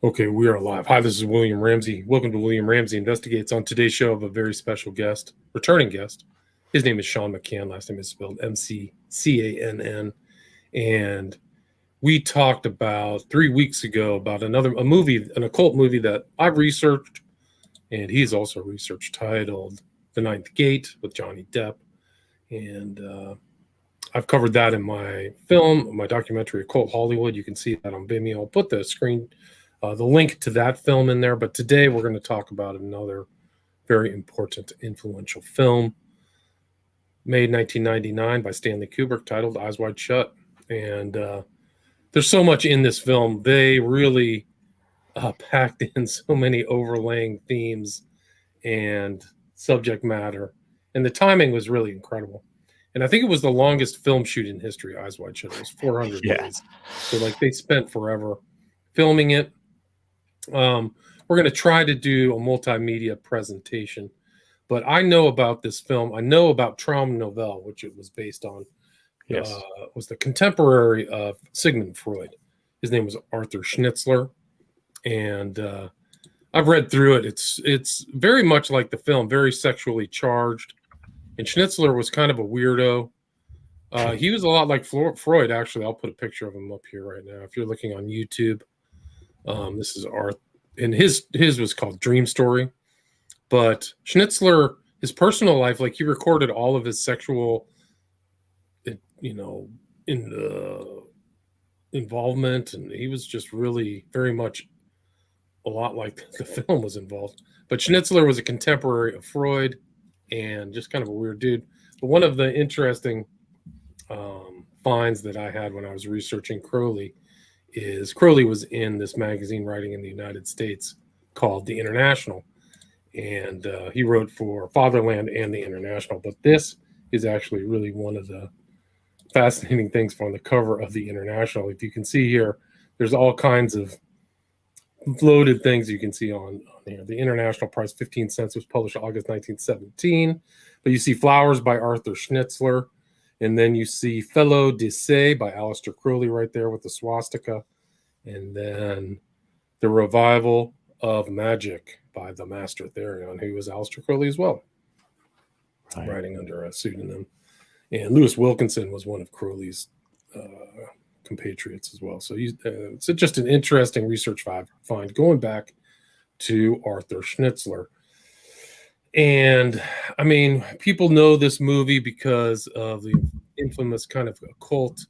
Okay, we are live. Hi, this is William Ramsey. Welcome to William Ramsey Investigates. On today's show, I have a very special guest, returning guest. His name is Sean McCann. Last name is spelled McCann. And we talked about 3 weeks ago about a movie, an occult movie that I've researched, and he's also researched, titled The Ninth Gate with Johnny Depp. And I've covered that in my film, my documentary, Occult Hollywood. You can see that on Vimeo. I'll put the link to that film in there. But today we're going to talk about another very important, influential film made in 1999 by Stanley Kubrick, titled Eyes Wide Shut. And there's so much in this film. They really packed in so many overlaying themes and subject matter. And the timing was really incredible. And I think it was the longest film shoot in history, Eyes Wide Shut. It was 400 days. So they spent forever filming it. We're going to try to do a multimedia presentation, but I know about this film. I know about Traum Novelle, which it was based on. Yes. Was the contemporary of Sigmund Freud. His name was Arthur Schnitzler, and I've read through it. It's very much like the film, very sexually charged. And Schnitzler was kind of a weirdo. He was a lot like Freud, actually. I'll put a picture of him up here right now. If you're looking on YouTube. This is Arthur, and his was called Dream Story. But Schnitzler, his personal life, he recorded all of his sexual, involvement, and he was just really very much a lot like the film was involved. But Schnitzler was a contemporary of Freud, and just kind of a weird dude. But one of the interesting finds that I had when I was researching Crowley is Crowley was in this magazine writing in the United States called The International, and he wrote for Fatherland and The International. But this is actually really one of the fascinating things on the cover of The International. If you can see here, there's all kinds of loaded things you can see on here. The International price 15 cents, was published August 1917. But you see Flowers by Arthur Schnitzler. And then you see Fellow d'Essai by Aleister Crowley right there with the swastika. And then The Revival of Magic by the Master Therion, who was Aleister Crowley as well, writing under a pseudonym. And Lewis Wilkinson was one of Crowley's compatriots as well. So it's just an interesting research find going back to Arthur Schnitzler. And I mean, people know this movie because of the infamous kind of occult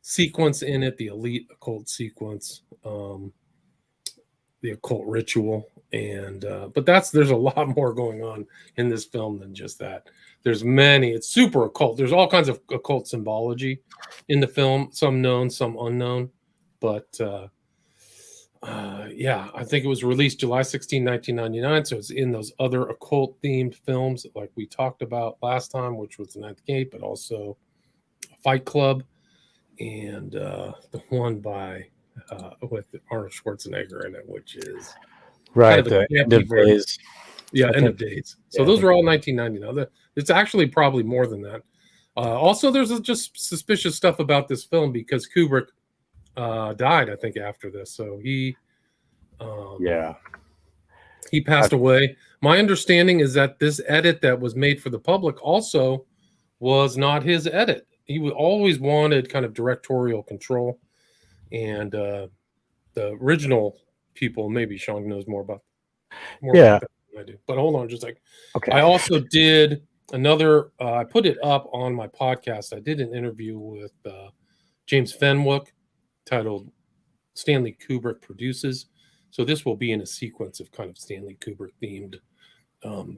sequence in it, the elite occult sequence, the occult ritual. And but there's a lot more going on in this film than just that. It's super occult. There's all kinds of occult symbology in the film, some known, some unknown. But I think it was released July 16, 1999. So it's in those other occult themed films like we talked about last time, which was The Ninth Gate, but also Fight Club, and the one by with Arnold Schwarzenegger in it, which is right, the End of Days. Yeah, End of Days. So those were all 1999. It's actually probably more than that. Also, there's just suspicious stuff about this film because Kubrick died, I think, after this. So he passed away. My understanding is that this edit that was made for the public also was not his edit. He always wanted kind of directorial control, and the original people, maybe Sean knows more about that than I do. But hold on just a second. Okay. I also did another, I put it up on my podcast. I did an interview with James Fenwick titled Stanley Kubrick Produces. So this will be in a sequence of kind of Stanley Kubrick themed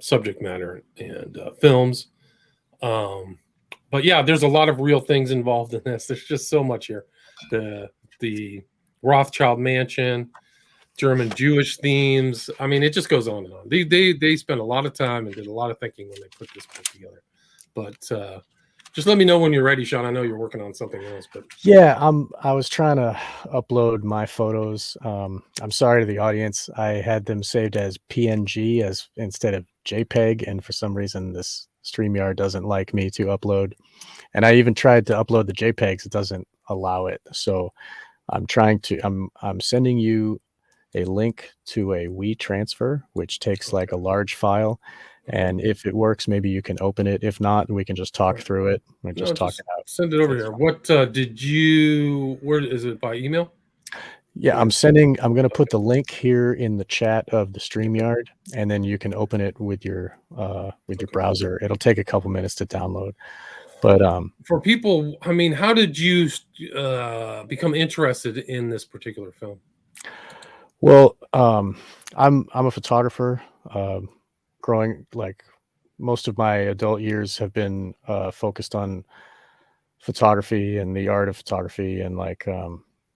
subject matter and films. But yeah, there's a lot of real things involved in this. There's just so much here. The Rothschild mansion, German Jewish themes. I mean, it just goes on and on. They spent a lot of time and did a lot of thinking when they put this book together. But just let me know when you're ready, Sean. I know you're working on something else, but yeah, I was trying to upload my photos. I'm sorry to the audience. I had them saved as PNG instead of JPEG, and for some reason this StreamYard doesn't like me to upload. And I even tried to upload the JPEGs; it doesn't allow it. So I'm sending you a link to a WeTransfer, which takes like a large file. And if it works, maybe you can open it. If not, we can just talk through it. We're just talking out. Send it over here. What where is it, by email? Yeah, I'm going to put the link here in the chat of the StreamYard, and then you can open it with your browser. It'll take a couple minutes to download. But for people, I mean, how did you become interested in this particular film? Well, I'm a photographer. Growing, like, most of my adult years have been focused on photography and the art of photography, and like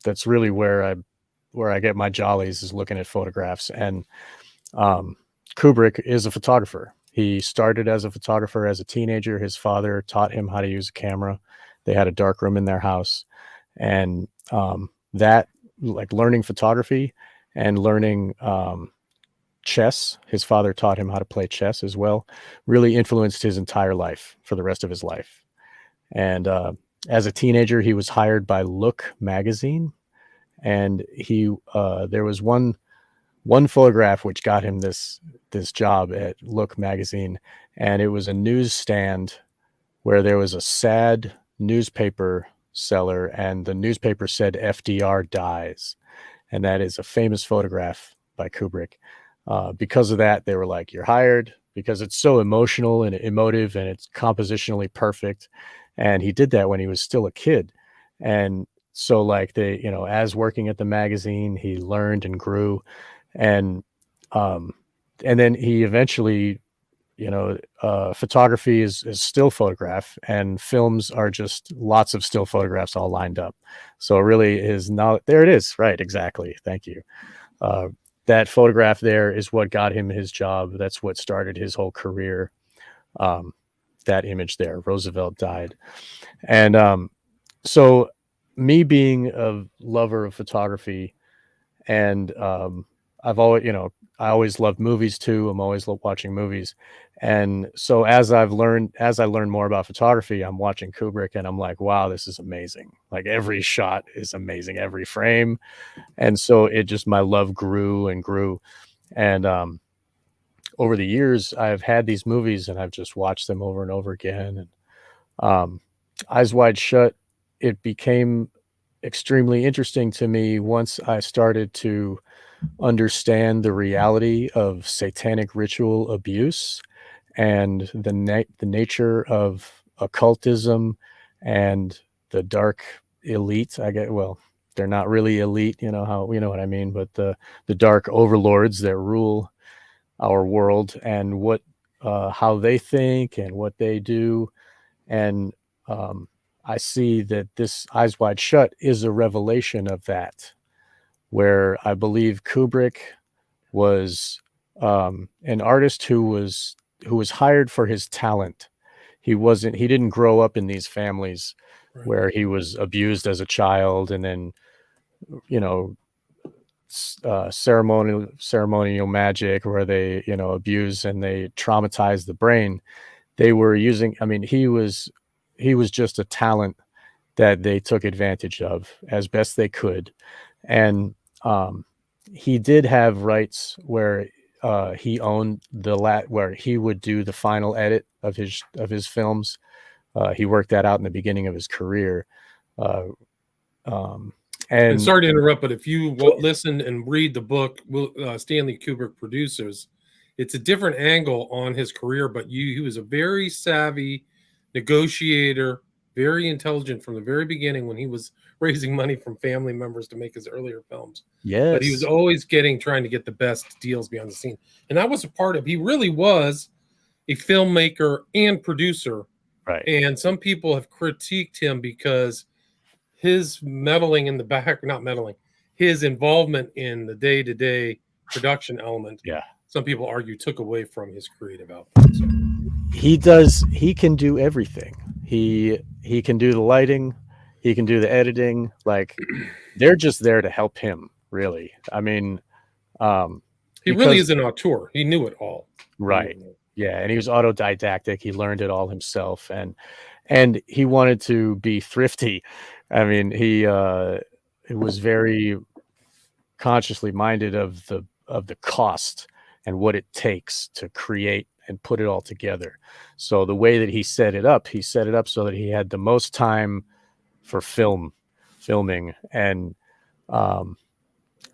that's really where I get my jollies, is looking at photographs. And Kubrick is a photographer. He started as a photographer as a teenager. His father taught him how to use a camera. They had a dark room in their house, and that, like, learning photography and learning chess, his father taught him how to play chess as well, really influenced his entire life for the rest of his life. And as a teenager, he was hired by Look magazine, and there was one photograph which got him this job at Look magazine, and it was a newsstand where there was a sad newspaper seller, and the newspaper said FDR dies, and that is a famous photograph by Kubrick. Because of that, they were like, "You're hired," because it's so emotional and emotive, and it's compositionally perfect. And he did that when he was still a kid. And so, like, they, as working at the magazine, he learned and grew. And then he eventually, photography is still photograph, and films are just lots of still photographs all lined up. So it really is not, there it is. Right. Exactly. Thank you. That photograph there is what got him his job. That's what started his whole career. That image there, Roosevelt died. And so me being a lover of photography, and I've always, I always loved movies too. I'm always watching movies. And so as I learned more about photography, I'm watching Kubrick, and I'm like, wow, this is amazing. Like, every shot is amazing, every frame. And so it just, my love grew and grew. And over the years, I've had these movies, and I've just watched them over and over again. And Eyes Wide Shut, it became extremely interesting to me once I started to understand the reality of satanic ritual abuse, and the nature of occultism and the dark elite. Well, they're not really elite, you know what I mean, but the dark overlords that rule our world, and what how they think and what they do. And I see that this Eyes Wide Shut is a revelation of that, where I believe Kubrick was an artist who was hired for his talent. He didn't grow up in these families where he was abused as a child, and then, ceremonial magic where they, abuse and they traumatize the brain. They were using, I mean, he was just a talent that they took advantage of as best they could. And he did have rights where he owned where he would do the final edit of his films. He worked that out in the beginning of his career. And sorry to interrupt, but if you listen and read the book, Stanley Kubrick Producers, it's a different angle on his career, but he was a very savvy negotiator, very intelligent from the very beginning when he was raising money from family members to make his earlier films. Yes. But he was always trying to get the best deals behind the scene. And that was a part of, he really was a filmmaker and producer. Right. And some people have critiqued him because his meddling in the back, not meddling, his involvement in the day-to-day production element, some people argue, took away from his creative output. So. He can do everything. He can do the lighting, he can do the editing. Like, they're just there to help him, really. I mean, he really is an auteur. He knew it all. Right. Yeah, and he was autodidactic. He learned it all himself, and he wanted to be thrifty. I mean, he was very consciously minded of the cost and what it takes to create and put it all together. So the way that he set it up so that he had the most time for filming. And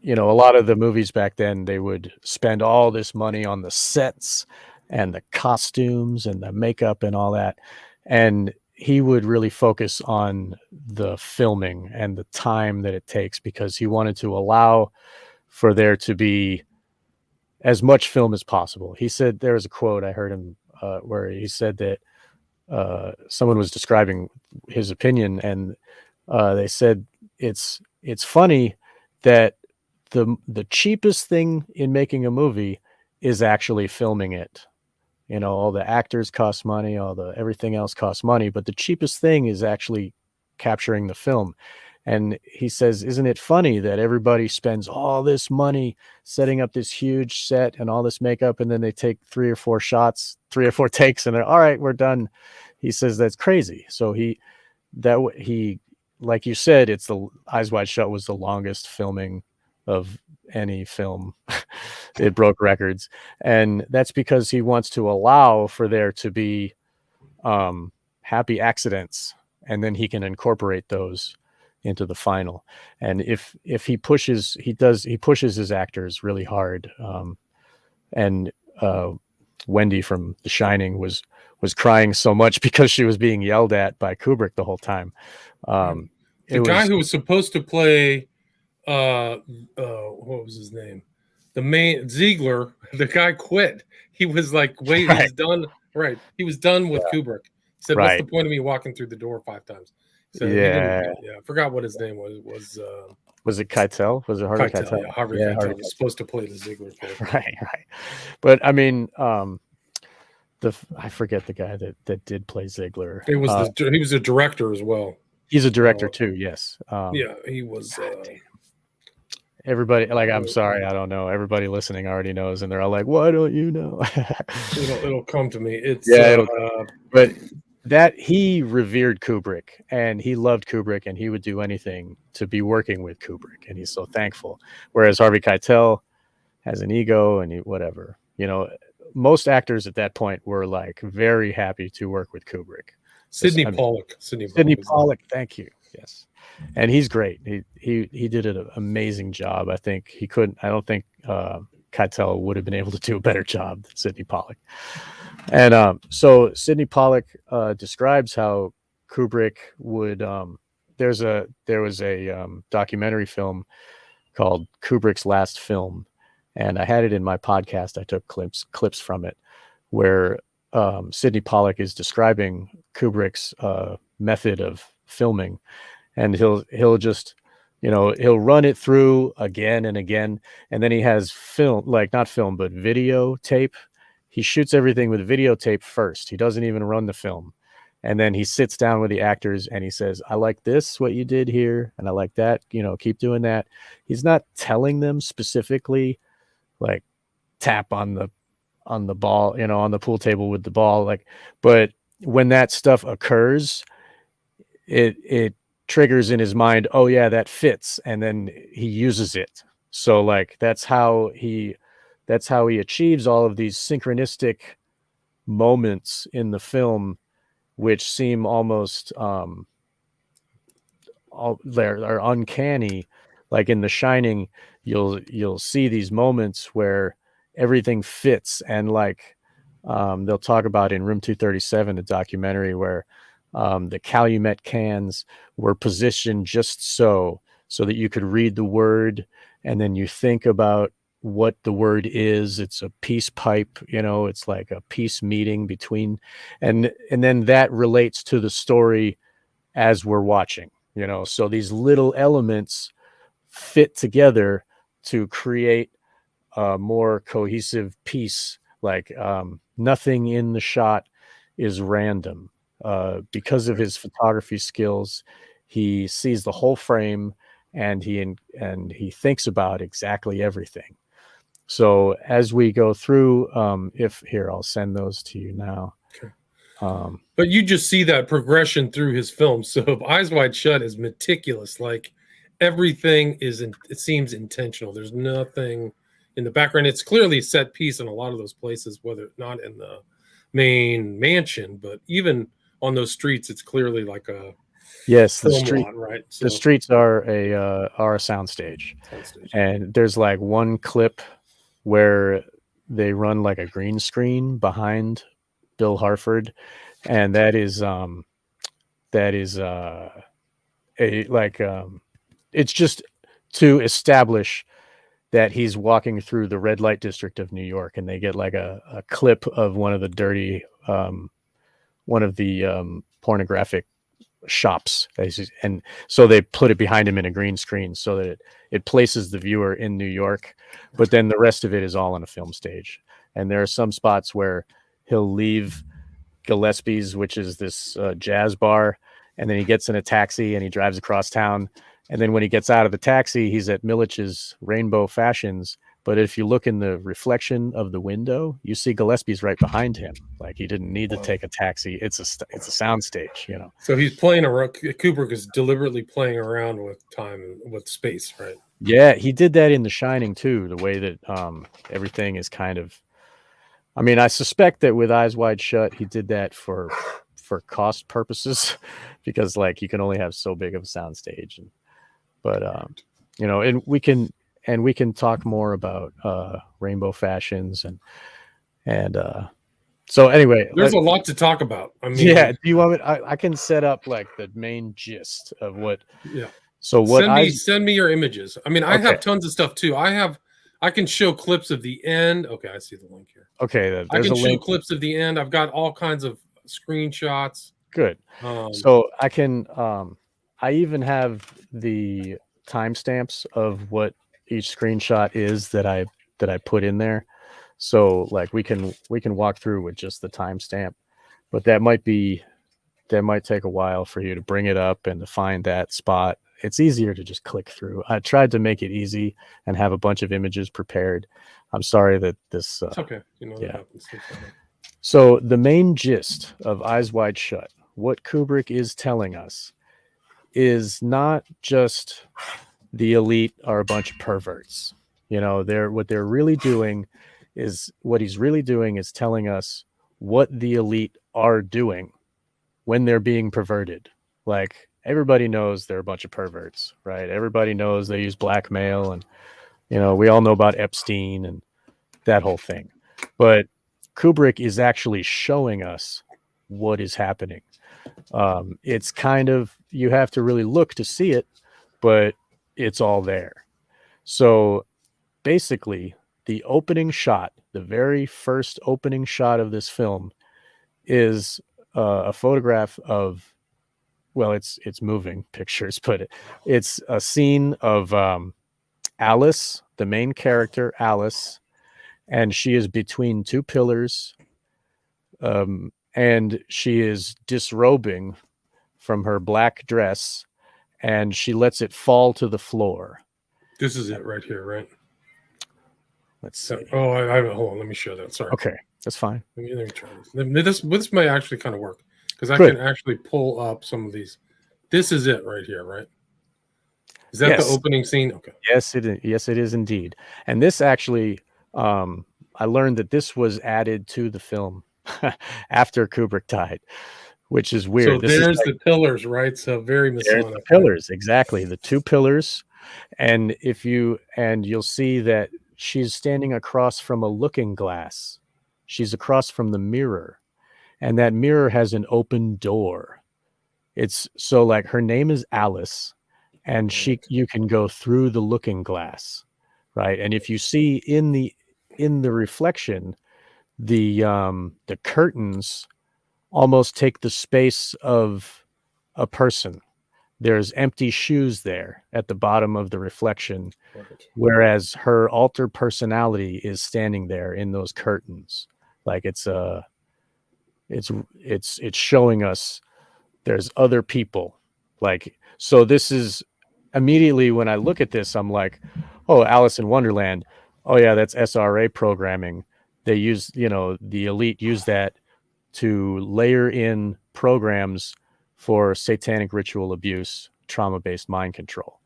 you know, a lot of the movies back then, they would spend all this money on the sets and the costumes and the makeup and all that, and he would really focus on the filming and the time that it takes, because he wanted to allow for there to be as much film as possible. He said, there was a quote I heard him where he said that someone was describing his opinion, and they said it's funny that the cheapest thing in making a movie is actually filming it. You know, all the actors cost money, everything else costs money, but the cheapest thing is actually capturing the film. And he says, isn't it funny that everybody spends all this money setting up this huge set and all this makeup, and then they take 3 or 4 shots, 3 or 4 takes, and they're all right, we're done. He says that's crazy. So he, like you said, it's the Eyes Wide Shut was the longest filming of any film. It broke records, and that's because he wants to allow for there to be happy accidents, and then he can incorporate those into the final. And if he pushes his actors really hard. And Wendy from The Shining was crying so much because she was being yelled at by Kubrick the whole time. The guy who was supposed to play what was his name? The main Ziegler, the guy quit. He was like, wait, right. He's done. Right. He was done with Kubrick. He said, what's the point of me walking through the door 5 times? So I forgot what his name was. Was it Keitel? Was it Harvey Keitel? Yeah, Harvey Keitel was supposed to play the Ziegler character. Right. But I mean, I forget the guy that did play Ziegler. He was a director as well. He's a director too. Yes. He was. Everybody, like, I'm sorry, I don't know. Everybody listening already knows, and they're all like, "Why don't you know?" it'll come to me. It's but that he revered Kubrick, and he loved Kubrick, and he would do anything to be working with Kubrick, and he's so thankful. Whereas Harvey Keitel has an ego, and whatever. You know, most actors at that point were like very happy to work with Kubrick. Sidney Pollack. Sidney Pollack. Thank you. Yes. And he's great. He did an amazing job. I don't think Keitel would have been able to do a better job than Sidney Pollack. And so Sidney Pollack describes how Kubrick would. There was a documentary film called Kubrick's Last Film, and I had it in my podcast. I took clips from it, where Sidney Pollack is describing Kubrick's method of filming. And he'll just, he'll run it through again and again. And then he has not film, but videotape. He shoots everything with videotape first. He doesn't even run the film. And then he sits down with the actors and he says, I like this, what you did here. And I like that, keep doing that. He's not telling them specifically, like, tap on the ball, on the pool table with the ball. But when that stuff occurs, it triggers in his mind, oh yeah, that fits, and then he uses it. So that's how he achieves all of these synchronistic moments in the film, which seem almost they're uncanny. Like in The Shining, you'll see these moments where everything fits, and they'll talk about in Room 237, the documentary, where the Calumet cans were positioned just so that you could read the word, and then you think about what the word is. It's a peace pipe, it's like a peace meeting between, and then that relates to the story as we're watching, so these little elements fit together to create a more cohesive piece. Nothing in the shot is random. Because of his photography skills, he sees the whole frame, and he thinks about exactly everything. So as we go through, I'll send those to you now. Okay. But you just see that progression through his films. So Eyes Wide Shut is meticulous. Like everything it seems intentional. There's nothing in the background. It's clearly a set piece in a lot of those places, whether not in the main mansion, but even on those streets, it's clearly like a film lot, right? So the streets are a soundstage. And there's like one clip where they run like a green screen behind Bill Harford, and that is it's just to establish that he's walking through the red light district of New York, and they get like a clip of one of the pornographic shops, and so they put it behind him in a green screen so that it places the viewer in New York, but then the rest of it is all on a film stage. And there are some spots where he'll leave Gillespie's, which is this jazz bar, and then he gets in a taxi and he drives across town, and then when he gets out of the taxi, he's at Milich's Rainbow Fashions. But if you look in the reflection of the window, you see Gillespie's right behind him. Like, he didn't need to take a taxi. It's a sound stage, you know. So he's playing around. Kubrick is deliberately playing around with time and with space, right? Yeah, he did that in The Shining too. The way that everything is kind of. I mean, I suspect that with Eyes Wide Shut, he did that for cost purposes, because like you can only have so big of a sound stage. But you know, and we can talk more about Rainbow Fashions and so anyway, there's a lot to talk about. I mean, yeah. Do you want me? I can set up like the main gist of what. Yeah. So what? Send me your images. I mean, I have tons of stuff too. I can show clips of the end. Okay, I see the link here. Okay, I can show clips of the end. I've got all kinds of screenshots. Good. So I can. I even have the timestamps of what each screenshot is that I put in there. So like we can walk through with just the timestamp, but that might take a while for you to bring it up and to find that spot. It's easier to just click through. I tried to make it easy and have a bunch of images prepared. I'm sorry that this. It's okay. You know, yeah. So the main gist of Eyes Wide Shut, what Kubrick is telling us, is not just the elite are a bunch of perverts. You know, what he's really doing is telling us what the elite are doing when they're being perverted. Like, everybody knows they're a bunch of perverts, right? Everybody knows they use blackmail, and you know, we all know about Epstein and that whole thing. But Kubrick is actually showing us what is happening. It's kind of, you have to really look to see it, but it's all there. So basically, the opening shot, the very first opening shot of this film, is a photograph of, well, it's moving pictures, but it's a scene of Alice, the main character, Alice, and she is between two pillars, and she is disrobing from her black dress, and she lets it fall to the floor. This is it right here, right? Let's see. Oh, I hold on. Let me show that. Sorry. Okay, that's fine. Let me try this. This may actually kind of work, because I can actually pull up some of these. This is it right here, right? Is that the opening scene? Okay. Yes, it is. Yes, it is indeed. And this actually, I learned that this was added to the film after Kubrick died, which is weird. So there's the pillars, right? So very Masonic. There's the pillars, exactly. The two pillars. And you'll see that she's standing across from a looking glass. She's across from the mirror, and that mirror has an open door. It's so like her name is Alice, and you can go through the looking glass, right? And if you see in the reflection, the curtains almost take the space of a person. There's empty shoes there at the bottom of the reflection, whereas her alter personality is standing there in those curtains. Like it's showing us there's other people. Like, so this is immediately when I look at this, I'm like, oh, Alice in Wonderland. Oh yeah, that's SRA programming. They use, the elite use that to layer in programs for satanic ritual abuse, trauma-based mind control.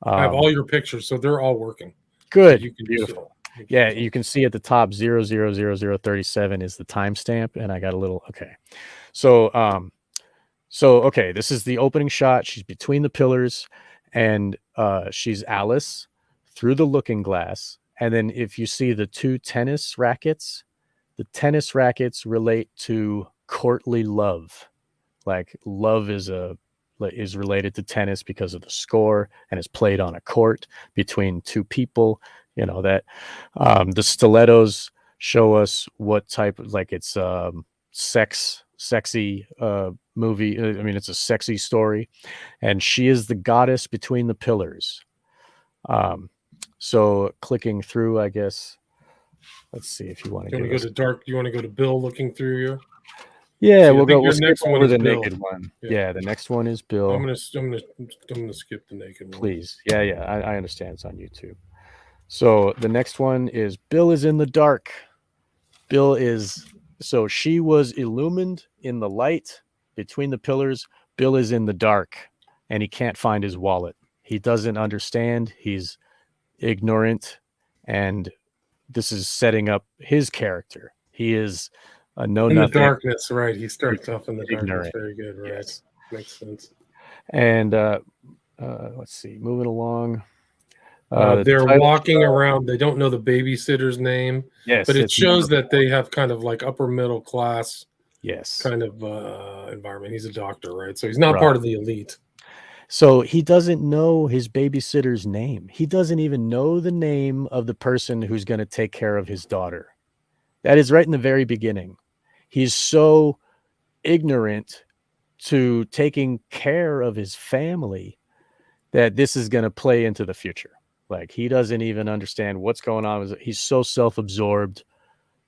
I have all your pictures, so they're all working. Good. So you can Beautiful. Yeah, you can see at the top 000037 is the timestamp, and I got a little okay. So okay, this is the opening shot. She's between the pillars, and she's Alice through the looking glass. And then if you see the two tennis rackets, the tennis rackets relate to courtly love. Like love is related to tennis because of the score, and is played on a court between two people. You know that the stilettos show us what type of, like, it's sexy movie. I mean, it's a sexy story, and she is the goddess between the pillars. So clicking through, I guess. Let's see if you want to go to dark. You want to go to Bill looking through you? Yeah, See, we'll skip next over the Bill. naked one. Yeah, the next one is Bill. I'm gonna skip the naked one. Please. Yeah, I understand it's on YouTube. So the next one is Bill is in the dark. So she was illumined in the light between the pillars. Bill is in the dark, and he can't find his wallet. He doesn't understand. He's ignorant, and this is setting up his character. He is a in the darkness, right? He starts off in the ignorant. darkness. Very good, right? Yes. Makes sense. And let's see, moving along. They're walking around. They don't know the babysitter's name. Yes, but it shows that they have kind of like upper middle class. Yes. Kind of environment. He's a doctor, right? So he's not part of the elite. So he doesn't know his babysitter's name. He doesn't even know the name of the person who's going to take care of his daughter. That is right in the very beginning. He's so ignorant to taking care of his family that this is going to play into the future. Like, he doesn't even understand what's going on. He's so self-absorbed.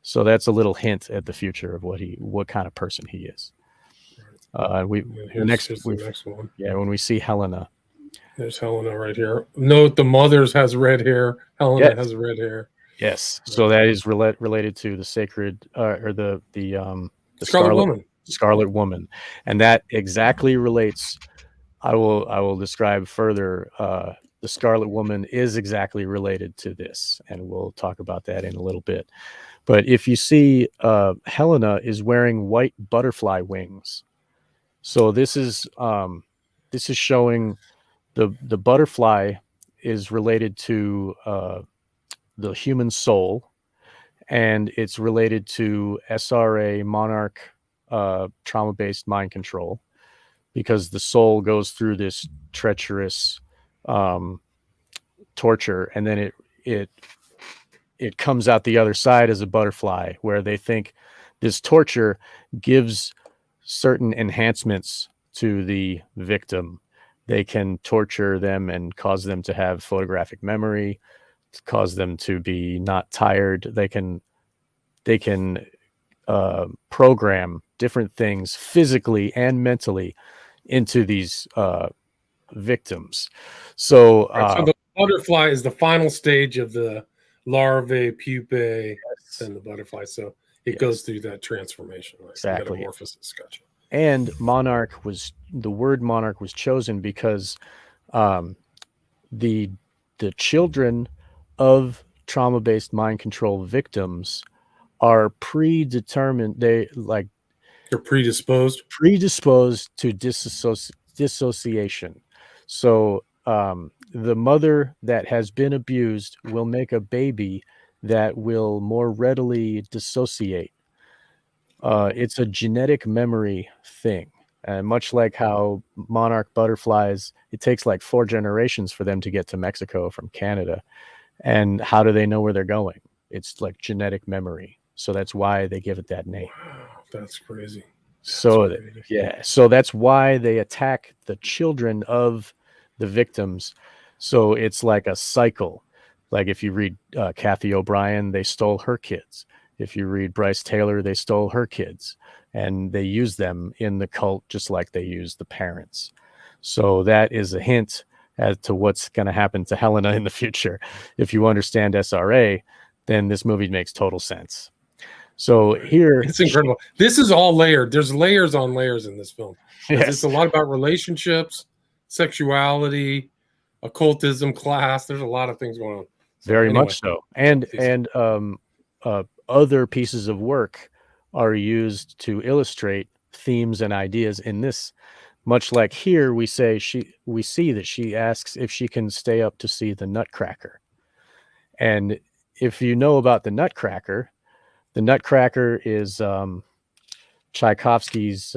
So that's a little hint at the future of what kind of person he is. The next one. Yeah, when we see Helena. There's Helena right here. Note the mother's has red hair. Helena has red hair. Yes. So that is related to the sacred or the Scarlet Woman. And that exactly relates. I will describe further. The Scarlet Woman is exactly related to this, and we'll talk about that in a little bit. But if you see, Helena is wearing white butterfly wings. So this is showing the butterfly is related to the human soul, and it's related to SRA Monarch trauma-based mind control, because the soul goes through this treacherous torture, and then it comes out the other side as a butterfly, where they think this torture gives certain enhancements to the victim. They can torture them and cause them to have photographic memory, cause them to be not tired. They can program different things physically and mentally into these victims. So, so the butterfly is the final stage of the larvae, pupae, and the butterfly. So it goes through that transformation, right? Exactly. Metamorphosis. Gotcha. And the word monarch was chosen because the children of trauma-based mind control victims are predetermined. They're predisposed to dissociation. So the mother that has been abused will make a baby that will more readily dissociate. It's a genetic memory thing. Much like how monarch butterflies, it takes like 4 generations for them to get to Mexico from Canada. And how do they know where they're going? It's like genetic memory. So that's why they give it that name. Wow, that's crazy. So that's why they attack the children of the victims. So it's like a cycle. Like if you read Kathy O'Brien, they stole her kids. If you read Bryce Taylor, they stole her kids, and they use them in the cult just like they use the parents. So that is a hint as to what's going to happen to Helena in the future. If you understand SRA, then this movie makes total sense. So here, it's incredible. This is all layered. There's layers on layers in this film. It's a lot about relationships, sexuality, occultism class. There's a lot of things going on. So Very anyway, much so. And other pieces of work are used to illustrate themes and ideas in this. Much like here, we see that she asks if she can stay up to see the Nutcracker. And if you know about the Nutcracker is Tchaikovsky's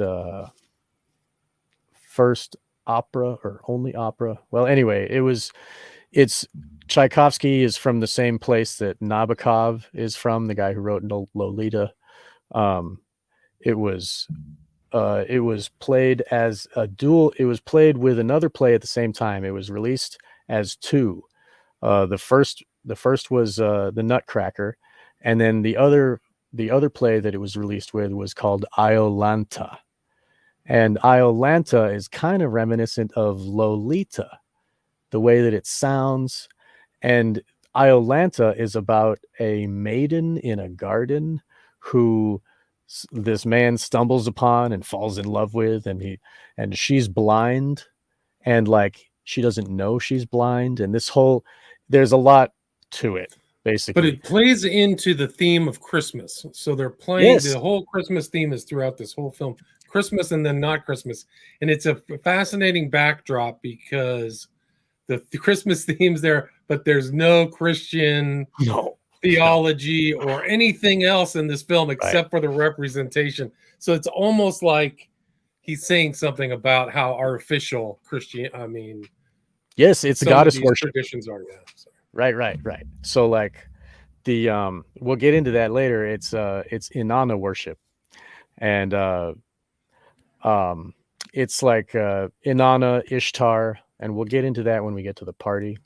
first opera or only opera. Well, anyway, it's Tchaikovsky is from the same place that Nabokov is from, the guy who wrote Lolita. It was played as a dual. It was played with another play at the same time. It was released as two. The first was the Nutcracker, and then the other play that it was released with was called Iolanta. And Iolanta is kind of reminiscent of Lolita, the way that it sounds. And Iolanta is about a maiden in a garden who this man stumbles upon and falls in love with, and she's blind, and like she doesn't know she's blind, and there's a lot to it, basically. But it plays into the theme of Christmas. So they're playing the whole Christmas theme is throughout this whole film. Christmas and then not Christmas. And it's a fascinating backdrop because the Christmas theme's there, but there's no Christian theology or anything else in this film except for the representation. So it's almost like he's saying something about how artificial yes, it's a goddess worship. Traditions are, Right. So like the we'll get into that later. It's Inanna worship, and it's like Inanna, Ishtar, and we'll get into that when we get to the party.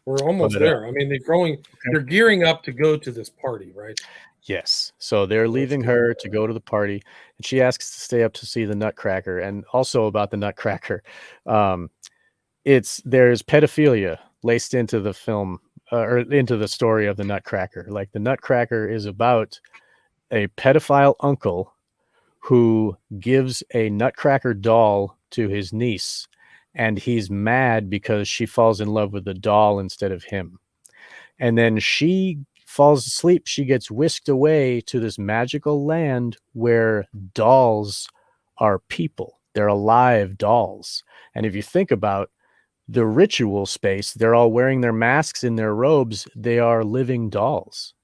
We're almost there. I mean, they're gearing up to go to this party, right? Yes. So they're leaving her to go to the party, and she asks to stay up to see the Nutcracker. And also about the Nutcracker, there's pedophilia laced into the film or into the story of the Nutcracker. Like the Nutcracker is about a pedophile uncle who gives a Nutcracker doll to his niece, and he's mad because she falls in love with the doll instead of him. And then she falls asleep. She gets whisked away to this magical land where dolls are people. They're alive dolls. And if you think about the ritual space, they're all wearing their masks in their robes. They are living dolls.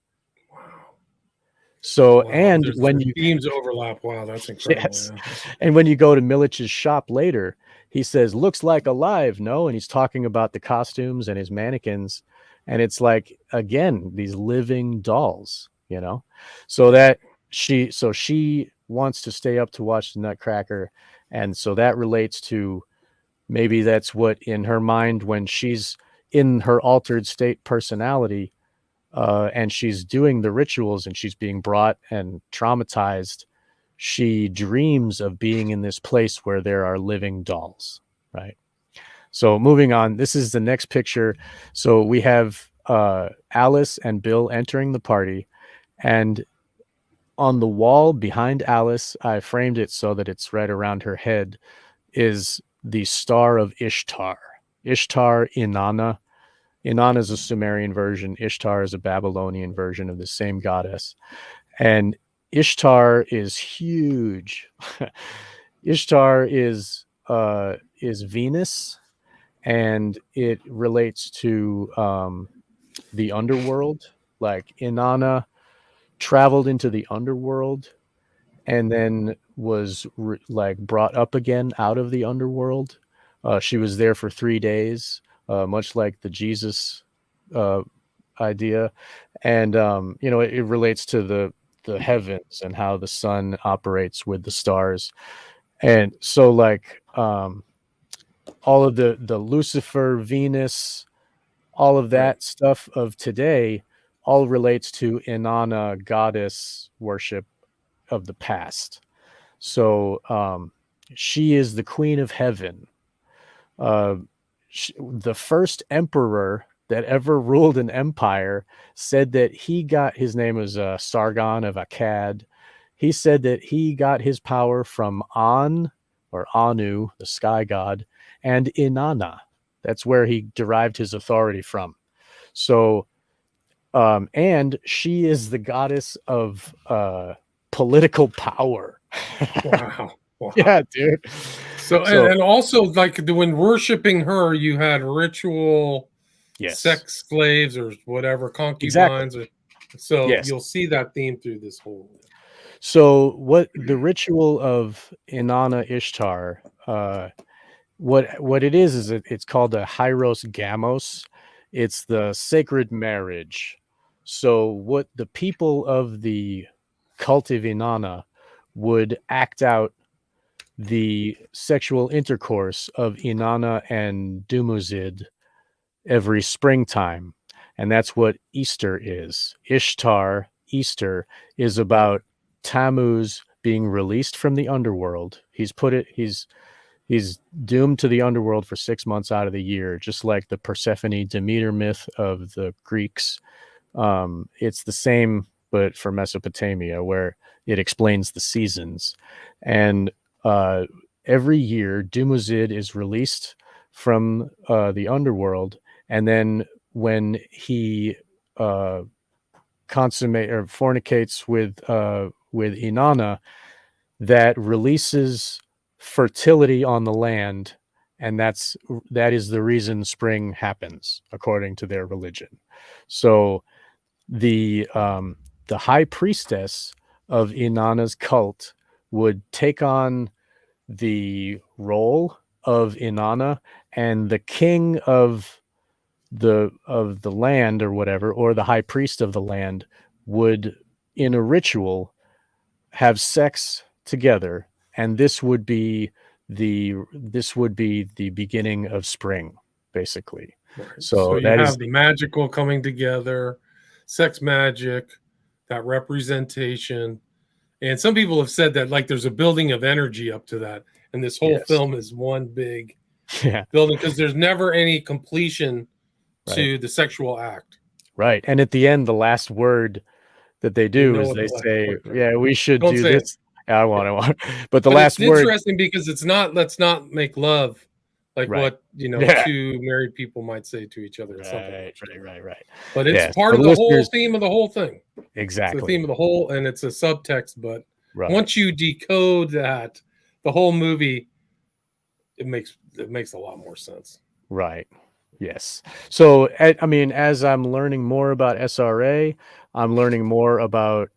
So, and when you themes overlap, wow, that's incredible. Yes. Yeah. And when you go to Milich's shop later, he says, "Looks like alive, no?" And he's talking about the costumes and his mannequins. And it's like, again, these living dolls, you know? So that she wants to stay up to watch the Nutcracker. And so that relates to maybe that's what in her mind when she's in her altered state personality, and she's doing the rituals and she's being brought and traumatized, she dreams of being in this place where there are living dolls, right? So moving on, this is the next picture. So we have Alice and Bill entering the party, and on the wall behind Alice, I framed it so that it's right around her head, is the star of Ishtar. Ishtar, Inanna. Inanna is a Sumerian version. Ishtar is a Babylonian version of the same goddess. And Ishtar is huge. Ishtar is Venus, and it relates to the underworld. Like Inanna traveled into the underworld and then was brought up again out of the underworld. She was there for 3 days. Much like the Jesus idea. And, it relates to the heavens and how the sun operates with the stars. And so all of the Lucifer, Venus, all of that stuff of today all relates to Inanna goddess worship of the past. So she is the queen of heaven. The first emperor that ever ruled an empire said that his name was Sargon of Akkad. He said that he got his power from An or Anu, the sky god, and Inanna, That's where he derived his authority from. So, and she is the goddess of political power. Wow. Wow. Yeah, dude. So, and also, like, when worshiping her, you had ritual yes, sex slaves or whatever, exactly. concubines. So Yes. you'll see that theme through this whole. So what the ritual of Inanna Ishtar, what it is it's called a Hyros Gamos. It's the sacred marriage. So what the people of the cult of Inanna would act out the sexual intercourse of Inanna and Dumuzid every springtime. And that's what Easter is. Ishtar, Easter, is about Tammuz being released from the underworld. He's doomed to the underworld for 6 months out of the year, just like the Persephone Demeter myth of the Greeks. It's the same, but for Mesopotamia, where it explains the seasons. And every year, Dumuzid is released from the underworld, and then when he consummate or fornicates with Inanna, that releases fertility on the land, and that is the reason spring happens according to their religion. So the high priestess of Inanna's cult would take on the role of Inanna, and the king of the land or whatever, or the high priest of the land, would in a ritual have sex together, and this would be the beginning of spring, basically. Right. So you have the magical coming together, sex magic, that representation. And some people have said that, like, there's a building of energy up to that, and this whole film is one big building, because there's never any completion to the sexual act. Right. And at the end, the last word that they do is they say, yeah, we should do this. I want. But the last word. It's interesting because it's not, let's not make love, like what, two married people might say to each other. Right. But it's part of the whole theme of the whole thing. Exactly. It's the theme of the whole, and it's a subtext. But once you decode that, the whole movie, it makes a lot more sense. Right. Yes. So, I mean, as I'm learning more about SRA, I'm learning more about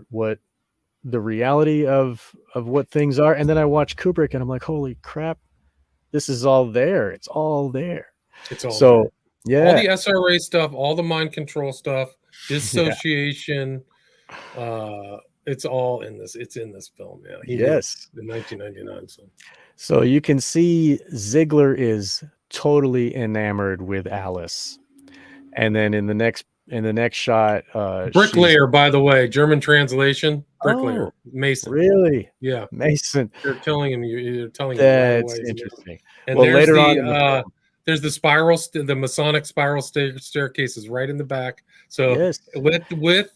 what the reality of what things are, and then I watch Kubrick, and I'm like, holy crap, this is all there. It's all there. It's all so there. Yeah. All the SRA stuff, all the mind control stuff, dissociation. It's all in this. It's in this film. Yeah. Yes. In 1999. So you can see Ziegler is totally enamored with Alice, and then in the next shot, bricklayer, by the way, German translation, bricklayer, Mason. Really? Yeah, Mason. You're telling him. You're telling him. That's right away. Interesting. And well, later on, there's the spiral, the Masonic spiral staircase is right in the back. So with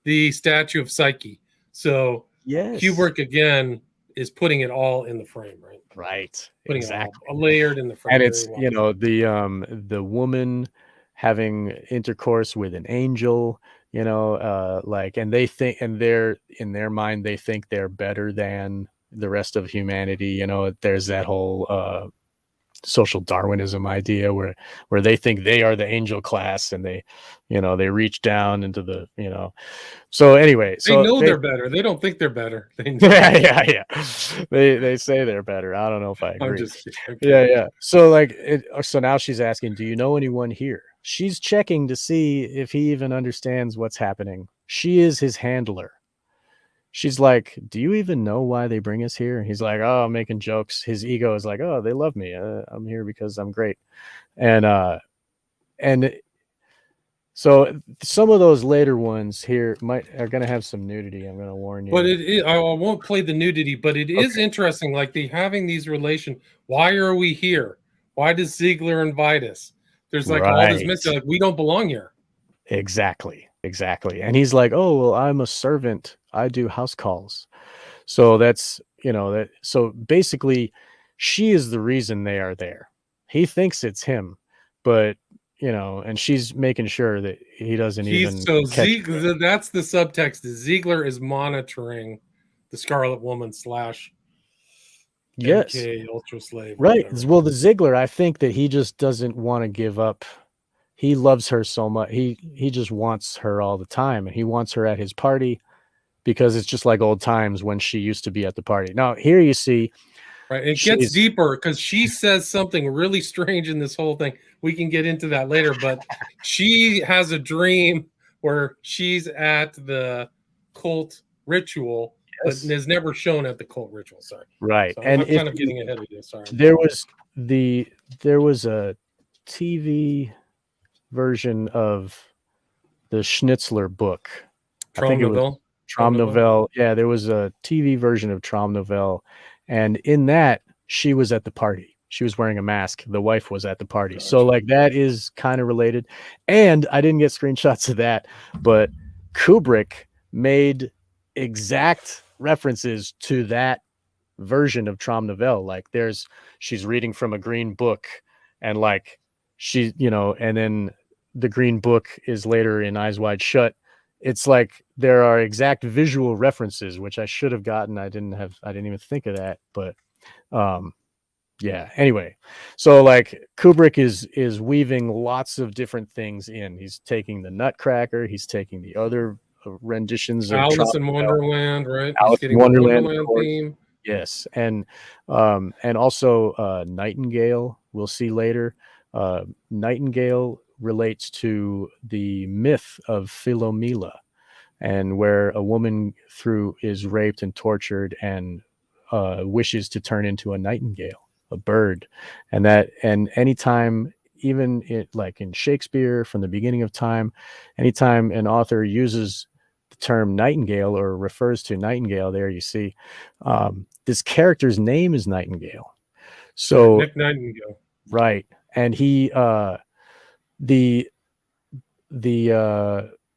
the statue of Psyche. So Kubrick again is putting it all in the frame, right? Right. Putting it all layered in the frame. And it's the woman having intercourse with an angel, like, and they think, and they're in their mind, they think they're better than the rest of humanity. There's that whole social Darwinism idea where they think they are the angel class, and they reach down into the, so anyway, they know they're better. They don't think they're better. Yeah. They say they're better. I don't know if I agree. I'm just kidding. Yeah. So now she's asking, do you know anyone here? She's checking to see if he even understands what's happening. She is his handler. She's like, do you even know why they bring us here? He's like, oh, I'm making jokes. His ego is like, oh, they love me. I'm here because I'm great. And so some of those later ones here are going to have some nudity. I'm going to warn you. But I won't play the nudity, but it is interesting. Like, having these relations. Why are we here? Why does Ziegler invite us? There's like all this mystery. Like, we don't belong here. Exactly. And he's like, oh, well, I'm a servant. I do house calls. So that's, so basically she is the reason they are there. He thinks it's him, but and she's making sure that he doesn't even catch it. That's the subtext. Ziegler is monitoring the Scarlet Woman / Yes, MK Ultra Slave. right. Well, the Ziegler, I think that he just doesn't want to give up. He loves her so much. He just wants her all the time, and he wants her at his party because it's just like old times when she used to be at the party. Now, here you see, right, it gets deeper because she says something really strange in this whole thing. We can get into that later, but she has a dream where she's at the cult ritual, but is never shown at the cult ritual. Sorry, right? So and I'm kind of getting ahead of you. Sorry. There was a TV version of the Schnitzler book. I think it was Traum Novelle. Yeah, there was a TV version of Traum Novelle, and in that she was at the party. She was wearing a mask. The wife was at the party. Gotcha. So like that is kind of related. And I didn't get screenshots of that, but Kubrick made exact references to that version of Traum Novelle. Like she's reading from a green book, and like she, and then the green book is later in Eyes Wide Shut. It's like there are exact visual references, which I should have gotten. I didn't even think of that, but yeah. Anyway, so like Kubrick is weaving lots of different things in. He's taking the Nutcracker. He's taking the other renditions of Alice in Wonderland, right? Alice in Wonderland theme. Yes, and also Nightingale. We'll see later. Nightingale relates to the myth of Philomela, and where a woman is raped and tortured and wishes to turn into a nightingale, a bird, and anytime, even like in Shakespeare, from the beginning of time, anytime an author uses the term nightingale or refers to nightingale, there you see this character's name is Nightingale. So Nick Nightingale, right, and he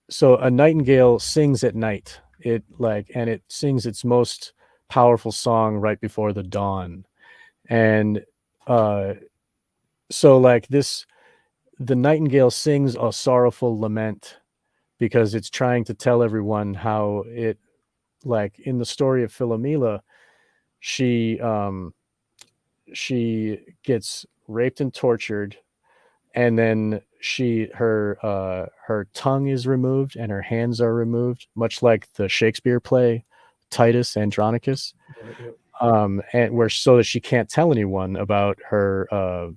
so a nightingale sings at night. It sings its most powerful song right before the dawn, and so like this, the nightingale sings a sorrowful lament because it's trying to tell everyone how it, like in the story of Philomela, she gets raped and tortured, and then her tongue is removed and her hands are removed, much like the Shakespeare play Titus Andronicus, and so that she can't tell anyone about her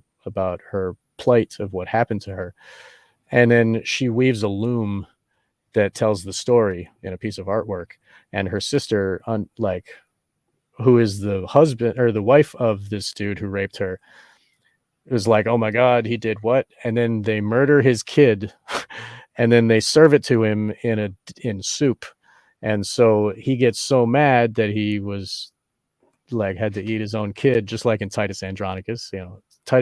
plight of what happened to her. And then she weaves a loom that tells the story in a piece of artwork, and her sister, who is the husband or the wife of this dude who raped her, was like, oh my God, he did what? And then they murder his kid and then they serve it to him in soup. And so he gets so mad that he was like, had to eat his own kid, just like in Titus Andronicus.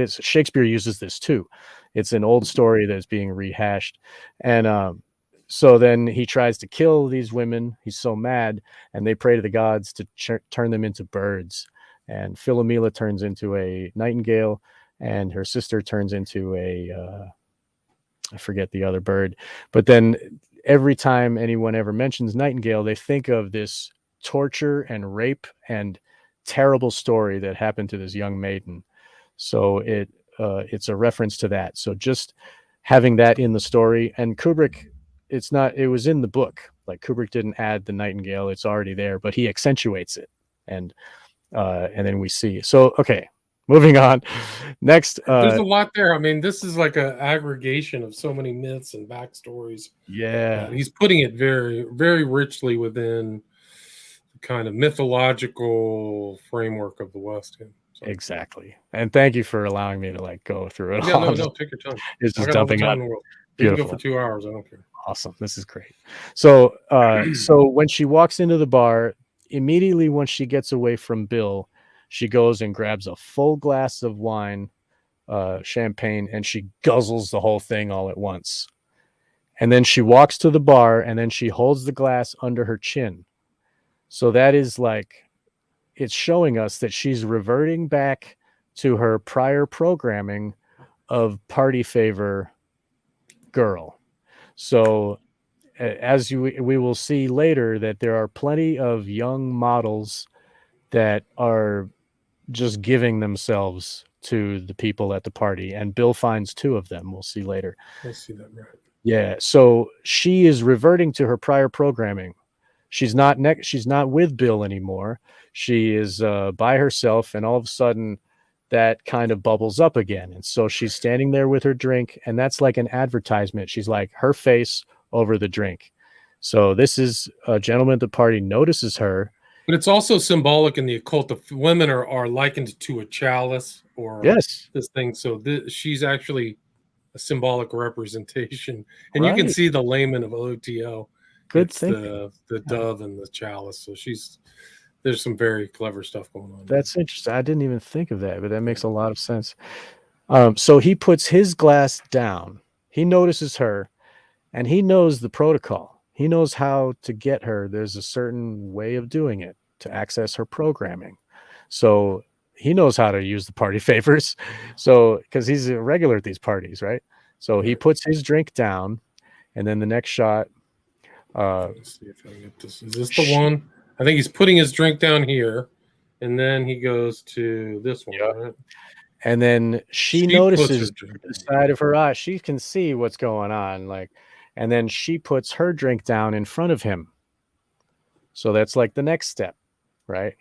Shakespeare uses this too. It's an old story that's being rehashed. And so then he tries to kill these women. He's so mad, and they pray to the gods to turn them into birds. And Philomela turns into a nightingale, and her sister turns into I forget the other bird. But then every time anyone ever mentions nightingale, they think of this torture and rape and terrible story that happened to this young maiden. So it's a reference to that. So just having that in the story, and Kubrick, it was in the book. Like Kubrick didn't add the nightingale, it's already there, but he accentuates it. And then we see. So, okay, moving on. Next. There's a lot there. I mean, this is like an aggregation of so many myths and backstories. Yeah. He's putting it very, very richly within the kind of mythological framework of the West. So. Exactly. And thank you for allowing me to go through it. Yeah, no, take your time. It's just dumping on. You can go for 2 hours. I don't care. Awesome. This is great. So, so when she walks into the bar, immediately once she gets away from Bill, she goes and grabs a full glass of wine, champagne, and she guzzles the whole thing all at once. And then she walks to the bar, and then she holds the glass under her chin. So that is like it's showing us that she's reverting back to her prior programming of party favor girl. So as we will see later, that there are plenty of young models that are just giving themselves to the people at the party, and Bill finds 2 of them. We'll see later. I see that, right. Yeah, so she is reverting to her prior programming. She's not with Bill anymore. She is by herself, and all of a sudden that kind of bubbles up again. And so she's standing there with her drink, and that's like an advertisement. She's like her face over the drink. So this is a gentleman at the party notices her. But it's also symbolic in the occult. The women are likened to a chalice or Yes. this thing. So she's actually a symbolic representation. And you can Right. see the layman of OTO. Good It's thinking. the dove and the chalice. So there's some very clever stuff going on. That's interesting. I didn't even think of that, but that makes a lot of sense. So he puts his glass down. He notices her, and he knows the protocol. He knows how to get her. There's a certain way of doing it to access her programming. So he knows how to use the party favors. So, because he's a regular at these parties, right? So he puts his drink down, and then the next shot. Let's see if I can get this. Is this the one? I think he's putting his drink down here, and then he goes to this one, right? And then she notices the side of her eye. She can see what's going on, and then she puts her drink down in front of him. So that's like the next step, right?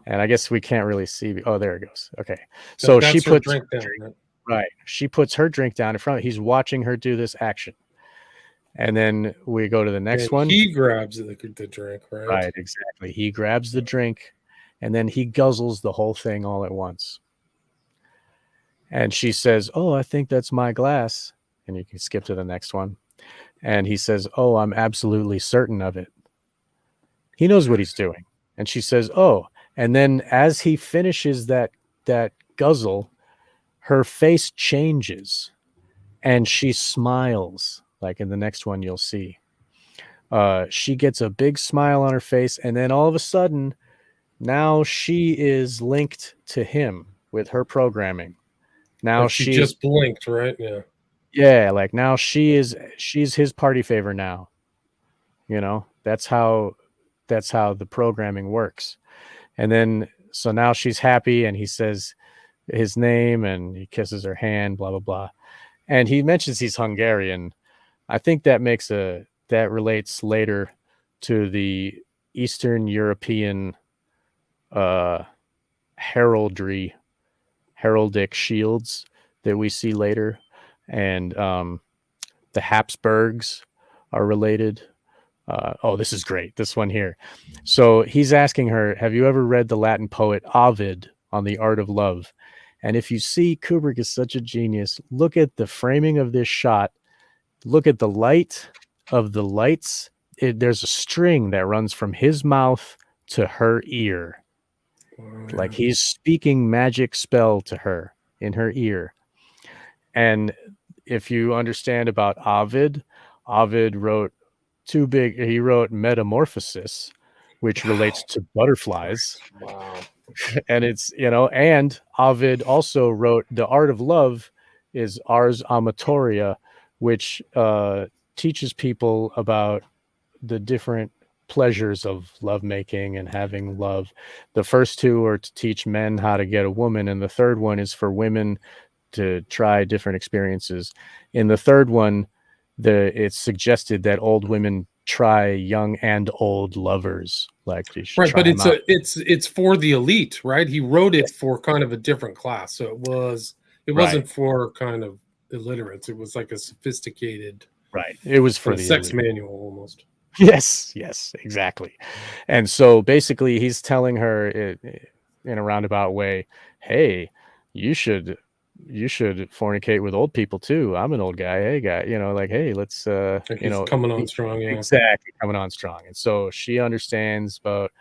And I guess we can't really see. Oh, there it goes. Okay. So she puts her drink down, right. She puts her drink down in front. He's watching her do this action. And then we go to the next one. He grabs the drink, right? Right, exactly. He grabs the drink, and then he guzzles the whole thing all at once. And she says, "Oh, I think that's my glass." And you can skip to the next one. And he says, "Oh, I'm absolutely certain of it." He knows what he's doing. And she says, "Oh." And then as he finishes that guzzle, her face changes and she smiles. Like in the next one, you'll see. She gets a big smile on her face. And then all of a sudden, now she is linked to him with her programming. Now like she just blinked, right? Yeah. Yeah, like now she's his party favor now. That's how the programming works. And then so now she's happy, and he says his name and he kisses her hand, blah blah blah. And he mentions he's Hungarian. I think that relates later to the Eastern European heraldic shields that we see later. And the Habsburgs are related. This is great. This one here. So he's asking her, have you ever read the Latin poet Ovid on the art of love? And if you see, Kubrick is such a genius. Look at the framing of this shot. Look at the light of the lights. There's a string that runs from his mouth to her ear. Like he's speaking magic spell to her in her ear. And if you understand about Ovid wrote he wrote Metamorphosis, which relates to butterflies. Wow. And it's, and Ovid also wrote The Art of Love is Ars Amatoria, which teaches people about the different pleasures of lovemaking and having love. The first 2 are to teach men how to get a woman, and the third one is for women to try different experiences. In the third one, it's suggested that old women try young and old lovers. Like right, but it's for the elite, right? He wrote it for kind of a different class, so it wasn't for kind of illiterates. It was like a sophisticated, right? It was for the sex elite. manual almost. Yes, exactly. And so basically, he's telling her in a roundabout way, "Hey, you should fornicate with old people too. I'm an old guy. Hey guy, hey, let's coming on strong." Yeah. Exactly, coming on strong. And so she understands about,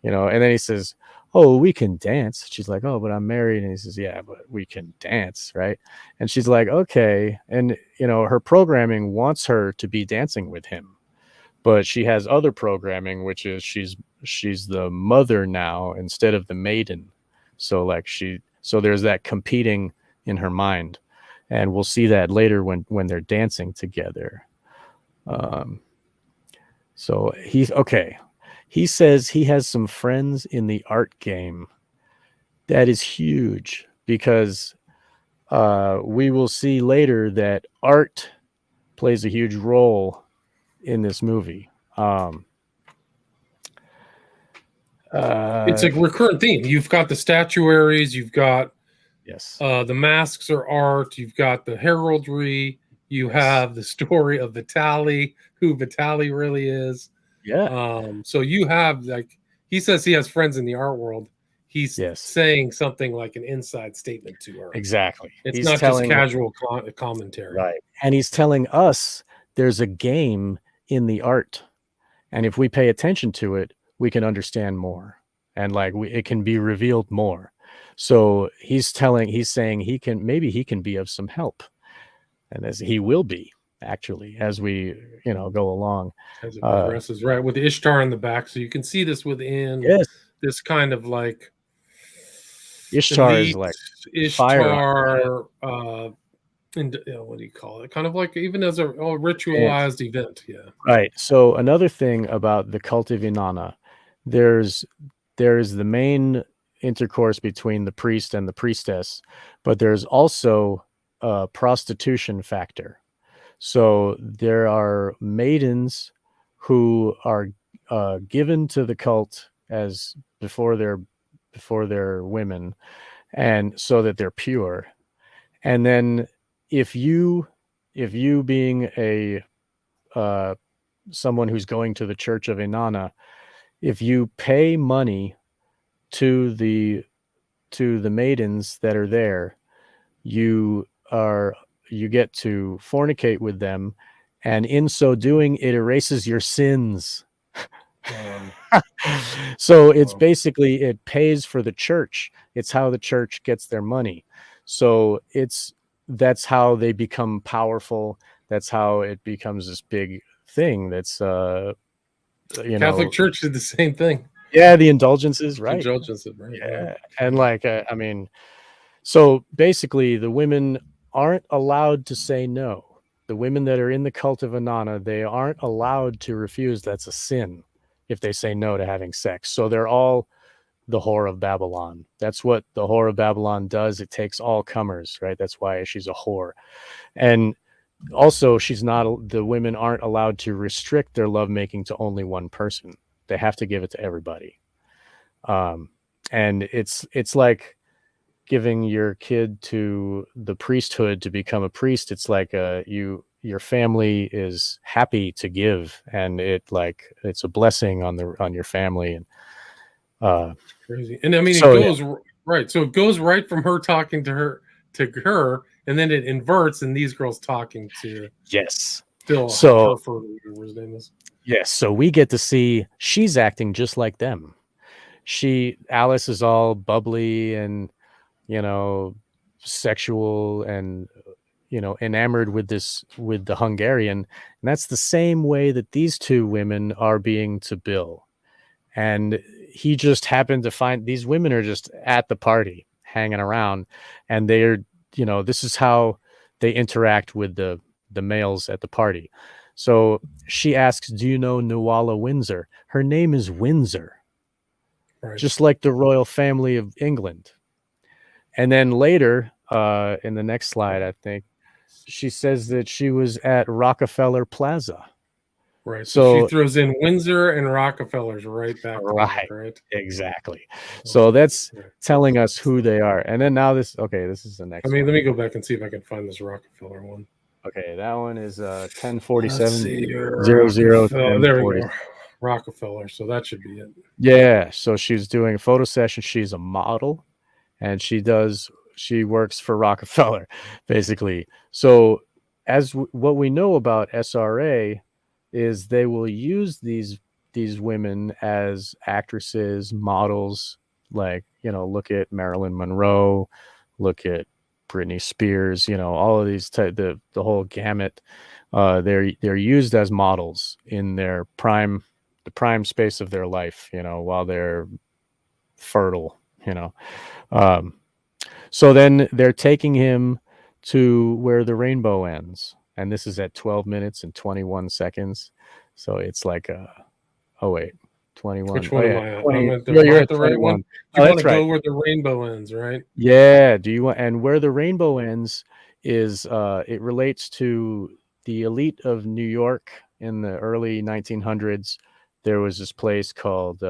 and then he says, "Oh, we can dance." She's like, "Oh, but I'm married." And he says, "Yeah, but we can dance, right?" And she's like, "Okay." And her programming wants her to be dancing with him, but she has other programming, which is she's the mother now instead of the maiden. So like so there's that competing in her mind, and we'll see that later when they're dancing together. So he's okay. He says he has some friends in the art game. That is huge because we will see later that art plays a huge role in this movie. It's a recurrent theme. You've got the statuaries, you've got yes, the masks are art, you've got the heraldry, you have the story of Vitaly, who Vitaly really is. yeah, So you have, like, he says he has friends in the art world. He's yes, saying something like an inside statement to her. exactly. It's He's not just telling casual commentary. right, and he's telling us there's a game in the art, and if we pay attention to it, we can understand more, and like it can be revealed more. So he's saying he can be of some help, and as he will be actually as we go along. As it progresses, right, with Ishtar in the back, so you can see this within Yes, this kind of like Ishtar is elite like fire. Ishtar, and what do you call it? Kind of like even as a Yes. ritualized event, yeah. Right. So another thing about the cult of Inanna, there's the main intercourse between the priest and the priestess, but there's also a prostitution factor. So there are maidens who are given to the cult as before they're women, and so that they're pure. And then if you being a someone who's going to the Church of Inanna, if you pay money to the maidens that are there, you get to fornicate with them, and in so doing, it erases your sins. So it's basically, it pays for the church. It's how the church gets their money. So that's how they become powerful. That's how it becomes this big thing. That's Catholic Church did the same thing. yeah, the indulgences, right? Indulgences, right? Yeah, and like I mean, so basically, the women aren't allowed to say no. The women that are in the cult of Inanna, they aren't allowed to refuse. That's a sin if they say no to having sex. So they're all the whore of Babylon. That's what the whore of Babylon does. It takes all comers, right? That's why she's a whore. And also, the women aren't allowed to restrict their lovemaking to only one person. They have to give it to everybody. And it's like giving your kid to the priesthood to become a priest. It's like your family is happy to give, and it's a blessing on your family. And crazy. And I mean, so, it goes right. So it goes right from her talking to her, and then it inverts, and these girls talking to yes. Phil So Herford, whatever his name is. yes, so we get to see she's acting just like them. Alice is all bubbly and sexual and enamored with the Hungarian, and that's the same way that these two women are being to Bill. And he just happened to find these women are just at the party hanging around, and they're this is how they interact with the males at the party. So she asks, do you know Nuala Windsor? Her name is Windsor, Right. just like the royal family of England. And then later, in the next slide, I think she says that she was at Rockefeller Plaza. Right. So she throws in Windsor and Rockefellers right back to back, right? Exactly. So that's telling us who they are. And then now this is the next one. Let me go back and see if I can find this Rockefeller one. Okay, that one is 1047 00 there we go. Rockefeller. So that should be it. Yeah. So she's doing a photo session. She's a model, and she works for Rockefeller, basically. So what we know about SRA is they will use these women as actresses, models, like, look at Marilyn Monroe, look at Britney Spears, all of these the whole gamut. they're used as models in the prime space of their life, while they're fertile, so then they're taking him to where the rainbow ends, and this is at 12 minutes and 21 seconds. So it's like oh wait, 21. Which Oh one am yeah, I at? 20. Am I You're at at the right one? 21. You Oh, want that's to go right. where the rainbow ends, right? Yeah. Do you want? And where the rainbow ends is it relates to the elite of New York in the early 1900s. There was this place called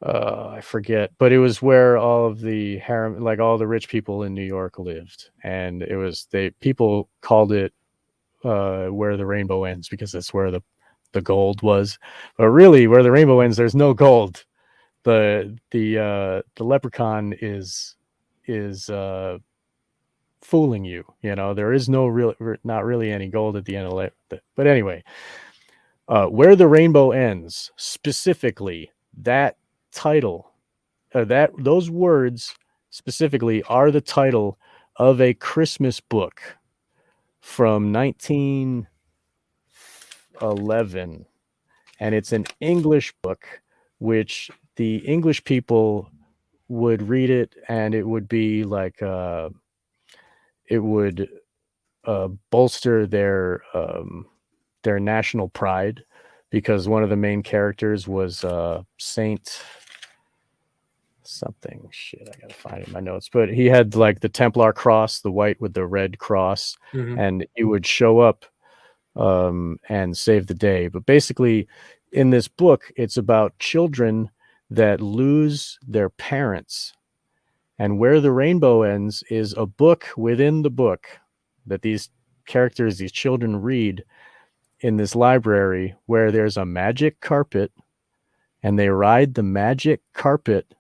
I forget, but it was where all of the harem, like all the rich people in New York lived, and people called it where the rainbow ends because that's where the gold was. But really, where the rainbow ends, there's no gold. The leprechaun is fooling you. There is not really any gold at the end of it. But anyway, where the rainbow ends, specifically that title, those words specifically are the title of a Christmas book from 1911, and it's an English book, which the English people would read it, and it would be like it would bolster their national pride, because one of the main characters was Saint something. Shit, I gotta find it in my notes. But he had like the Templar cross, the white with the red cross, and he would show up and save the day. But basically, in this book, it's about children that lose their parents. And where the rainbow ends is a book within the book that these children read in this library, where there's a magic carpet, and they ride the magic carpet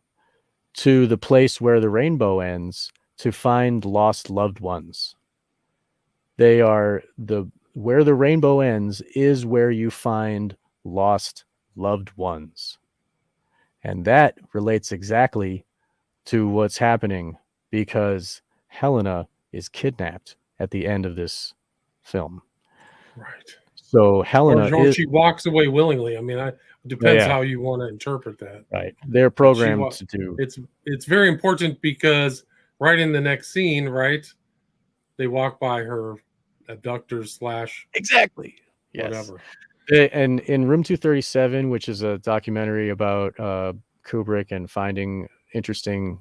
to the place where the rainbow ends to find lost loved ones. Where the rainbow ends is where you find lost loved ones. And that relates exactly to what's happening, because Helena is kidnapped at the end of this film. Right. So Helena or she walks away willingly. I mean, it depends Yeah. how you want to interpret that. Right. They're programmed to do. It's very important, because right in the next scene, right, they walk by her abductors / Exactly. Yes. whatever. And in Room 237, which is a documentary about Kubrick and finding interesting,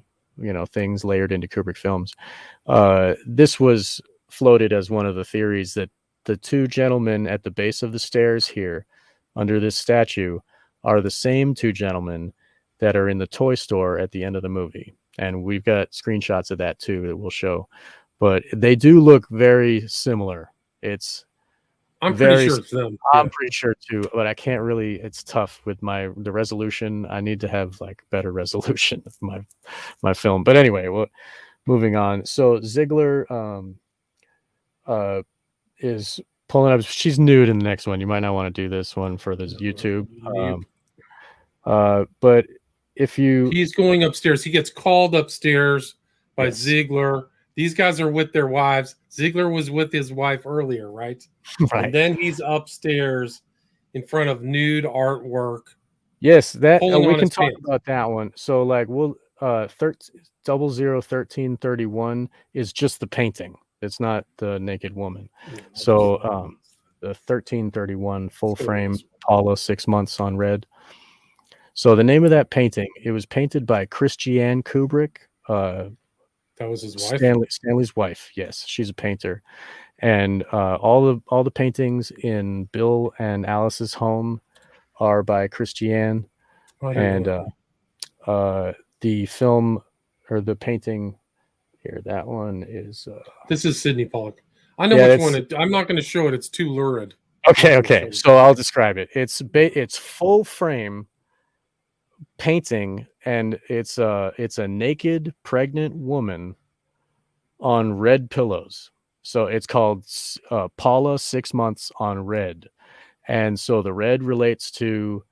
things layered into Kubrick films, this was floated as one of the theories that the two gentlemen at the base of the stairs here, under this statue, are the same two gentlemen that are in the toy store at the end of the movie. And we've got screenshots of that too that we'll show. But they do look very similar. I'm pretty sure it's them. I'm pretty sure too, but I can't really. It's tough with the resolution. I need to have like better resolution of my film. But anyway, moving on. So Ziegler is pulling up. She's nude in the next one. You might not want to do this one for the YouTube. But if he's going upstairs, he gets called upstairs by Ziegler. These guys are with their wives. Ziegler was with his wife earlier, right? Right. And then he's upstairs in front of nude artwork. Yes, that we can talk about that one. So like we'll 001331 is just the painting. It's not the naked woman. So the 1331 full frame Paula 6 months on red. So the name of that painting, it was painted by Christiane Kubrick. That was his wife. Stanley's wife. Yes, she's a painter, and all the paintings in Bill and Alice's home are by Christiane, and the film or the painting here, that one is. This is Sidney Pollock. I know which one. I'm not going to show it. It's too lurid. Okay. So I'll describe it. It's full frame painting, and it's a naked pregnant woman on red pillows. So it's called Paula 6 months on red, and so the red relates to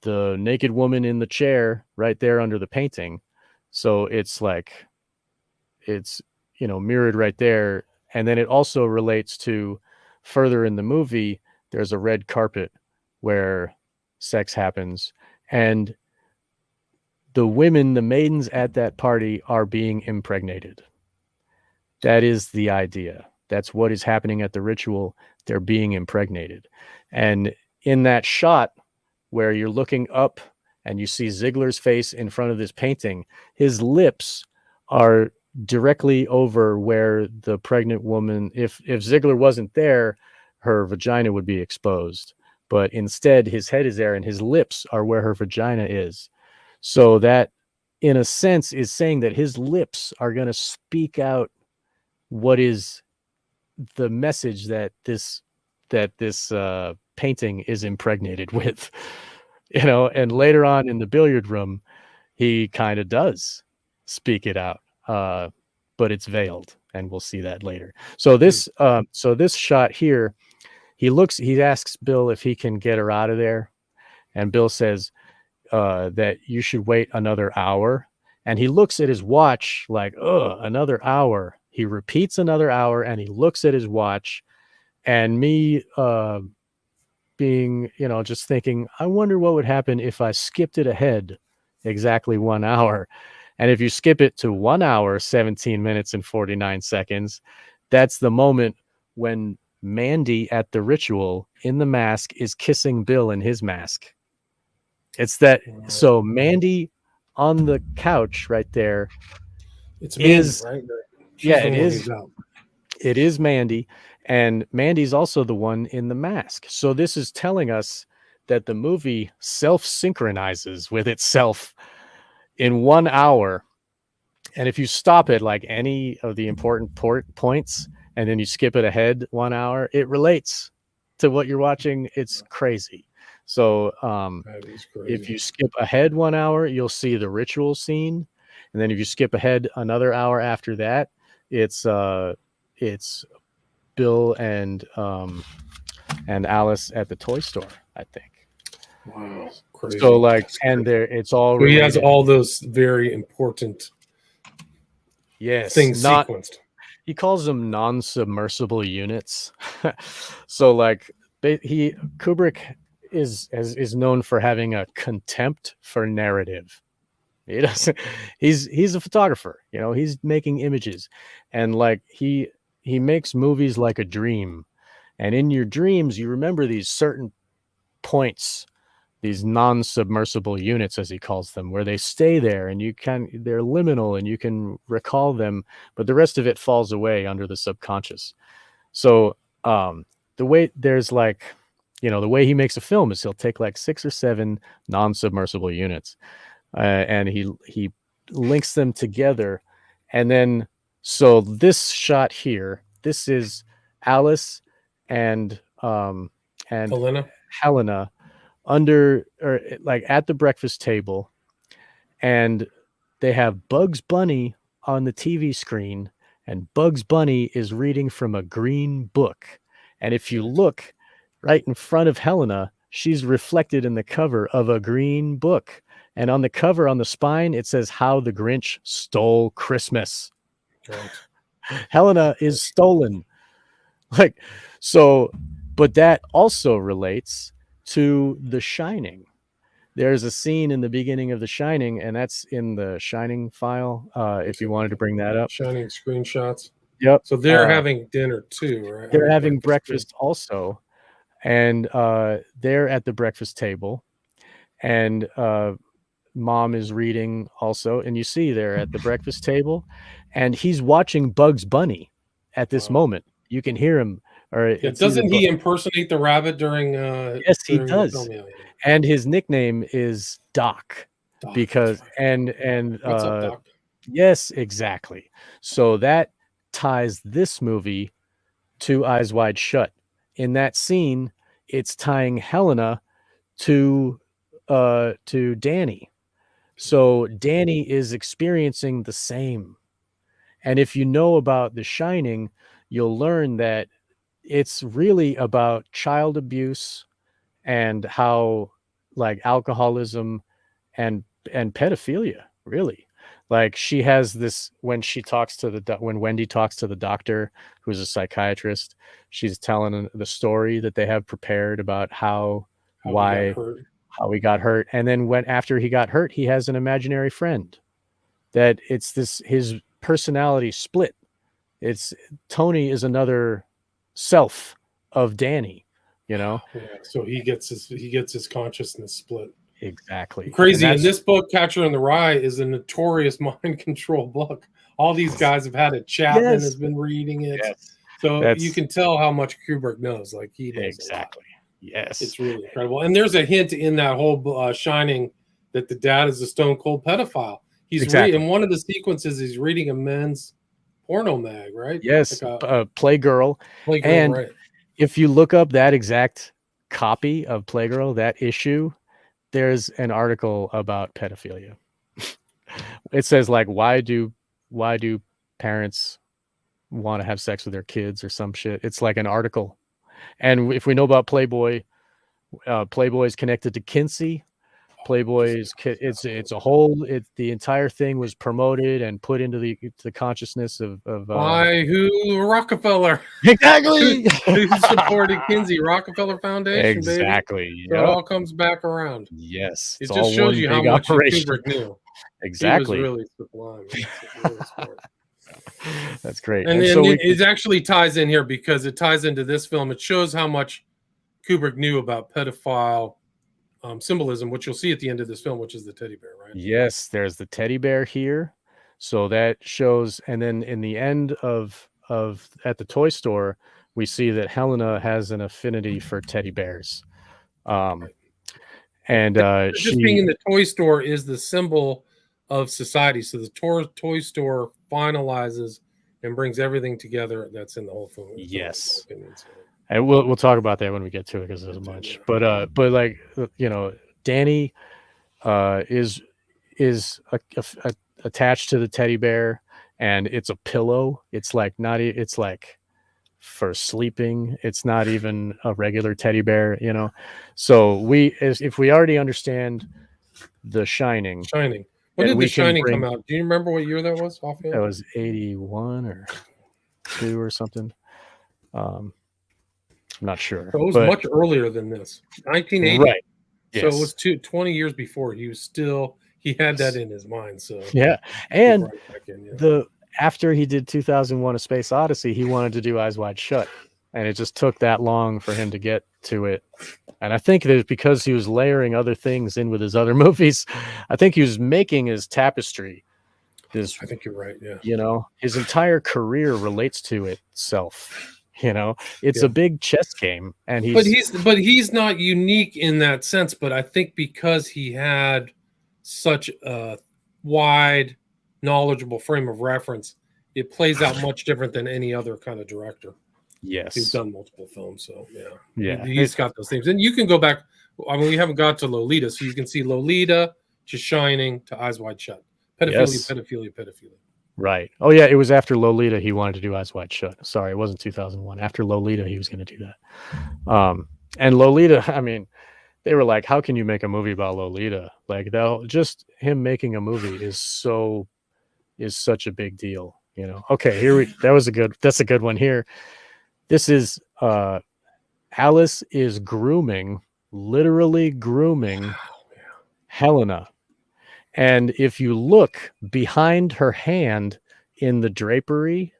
the naked woman in the chair right there under the painting. So it's like it's mirrored right there, And then it also relates to further in the movie, there's a red carpet where sex happens, and the women, the maidens at that party, are being impregnated. That is the idea. That's what is happening at the ritual. They're being impregnated. And in that shot where you're looking up and you see Ziegler's face in front of this painting, his lips are directly over where the pregnant woman, if Ziegler wasn't there, her vagina would be exposed. But instead, his head is there and his lips are where her vagina is. So that, in a sense, is saying that his lips are going to speak out what is the message that this painting is impregnated with, and later on in the billiard room, he kind of does speak it out, but it's veiled, and we'll see that later. So this shot here, he asks Bill if he can get her out of there, and Bill says that you should wait another hour, and he looks at his watch like, another hour. He repeats another hour, and he looks at his watch, and me being, just thinking, I wonder what would happen if I skipped it ahead exactly 1 hour. And if you skip it to 1 hour, 17 minutes and 49 seconds, that's the moment when Mandy at the ritual in the mask is kissing Bill in his mask. It's that. So Mandy on the couch right there. It's Mandy, right? Yeah, it is. It is Mandy, and Mandy's also the one in the mask. So this is telling us that the movie self-synchronizes with itself in 1 hour. And if you stop it like any of the important points, and then you skip it ahead 1 hour, it relates to what you're watching. It's crazy. So if you skip ahead 1 hour, you'll see the ritual scene. And then if you skip ahead another hour after that, it's Bill and Alice at the toy store, I think. Wow, crazy. So it's all. So he has all those very important things sequenced. He calls them non-submersible units. So Kubrick is known for having a contempt for narrative. He doesn't. He's a photographer. He's making images, and he makes movies like a dream. And in your dreams, you remember these certain points, these non-submersible units, as he calls them, where they stay there, and they're liminal, and you can recall them, but the rest of it falls away under the subconscious. So the way the way he makes a film is he'll take 6 or 7 non-submersible units. And he links them together. And then, so this shot here, this is Alice and Helena at the breakfast table. And they have Bugs Bunny on the TV screen, and Bugs Bunny is reading from a green book. And if you look right in front of Helena, she's reflected in the cover of a green book. And on the cover, on the spine, it says How the Grinch Stole Christmas. Right. Helena is stolen. But that also relates to The Shining. There's a scene in the beginning of The Shining, and that's in the Shining file, if you wanted to bring that up. Shining screenshots. Yep. So they're having dinner too, right? They're having breakfast also. And they're at the breakfast table. And Mom is reading also, and you see they're at the breakfast table, and he's watching Bugs Bunny at this moment. You can hear him. Doesn't he impersonate the rabbit during? Yes, he does. And his nickname is Doc, because and what's up, Doc? Yes, exactly. So that ties this movie to Eyes Wide Shut. In that scene, it's tying Helena to Danny. So Danny is experiencing the same. And if you know about The Shining, you'll learn that it's really about child abuse and how alcoholism and pedophilia, really. Like she has this when she talks to when Wendy talks to the doctor, who's a psychiatrist, she's telling the story that they have prepared about how How he got why hurt. how he got hurt, and then when after he got hurt, he has an imaginary friend. That it's this his personality split. It's Tony is another self of Danny, you know. Yeah, so he gets his consciousness split. Exactly. Crazy. And this book, Catcher in the Rye, is a notorious mind control book. All these guys have had it. Chapman Yes. has been reading it. Yes. So you can tell how much Kubrick knows. Like he knows exactly. Yes. It's really incredible. And there's a hint in that whole Shining that the dad is a stone cold pedophile. He's in one of the sequences, he's reading a men's porno mag, right? Yes. Like Playgirl. And right. if you look up that exact copy of Playgirl, that issue, there's an article about pedophilia. It says like, why do parents want to have sex with their kids or some shit? It's like an article. And if we know about Playboy, Playboy is connected to Kinsey. Playboy's it's a whole the entire thing was promoted and put into the consciousness of by who? Rockefeller. Exactly. Who supported Kinsey? Rockefeller Foundation. Exactly. Baby. So it all comes back around. Yes. It just shows you how much Kubrick knew. Exactly. He was really sublime. Really smart. That's great. And then so it actually ties in here because it ties into this film. It shows how much Kubrick knew about pedophile symbolism, which you'll see at the end of this film, which is the teddy bear, right? Yes, there's the teddy bear here. So that shows, and then in the end of at the toy store, we see that Helena has an affinity for teddy bears. And just being in the toy store is the symbol of society. So the toy store finalizes and brings everything together that's in the whole film. Yes. And we'll talk about that when we get to it because there's a bunch. But like Danny is attached to the teddy bear, and it's a pillow. It's like it's like for sleeping. It's not even a regular teddy bear, So if we already understand The Shining. When did The Shining come out? Do you remember what year that was? Offhand? That was 81 or 2 or something. I'm not sure. So it was much earlier than this. 1980. Right. Yes. So it was 20 years before. He had that in his mind. So yeah. And after he did 2001: A Space Odyssey, he wanted to do Eyes Wide Shut. And it just took that long for him to get to it. And I think that it's because he was layering other things in with his other movies. I think he was making his tapestry. I think you're right. Yeah. His entire career relates to itself. It's a big chess game, and he's not unique in that sense. But I think because he had such a wide, knowledgeable frame of reference, it plays out much different than any other kind of director. Yes, he's done multiple films, so he's got those things. And you can go back. I mean, we haven't got to Lolita, so you can see Lolita to Shining to Eyes Wide Shut. Pedophilia. Right. Oh, yeah. It was after Lolita he wanted to do Eyes Wide Shut. Sorry, it wasn't 2001. After Lolita, he was going to do that. And Lolita, I mean, they were like, how can you make a movie about Lolita? Like, just him making a movie is such a big deal, Okay, that's a good one here. This is Alice is literally grooming Helena. And if you look behind her hand in the drapery,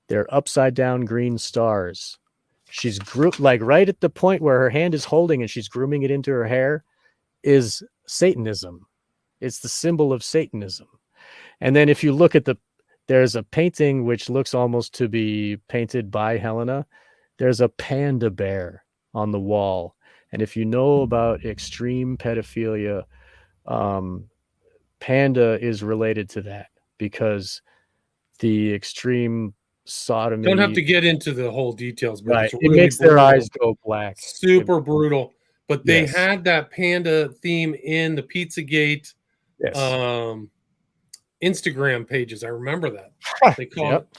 they're upside down green stars. She's like right at the point where her hand is holding and she's grooming it into her hair is Satanism. It's the symbol of Satanism. And then if you look at there's a painting which looks almost to be painted by Helena. There's a panda bear on the wall. And if you know about extreme pedophilia, panda is related to that because the extreme sodomy. Don't have to get into the whole details, but right. It's really it makes brutal. Their eyes go black. Super brutal. But they had that panda theme in the Pizzagate Instagram pages. I remember that. They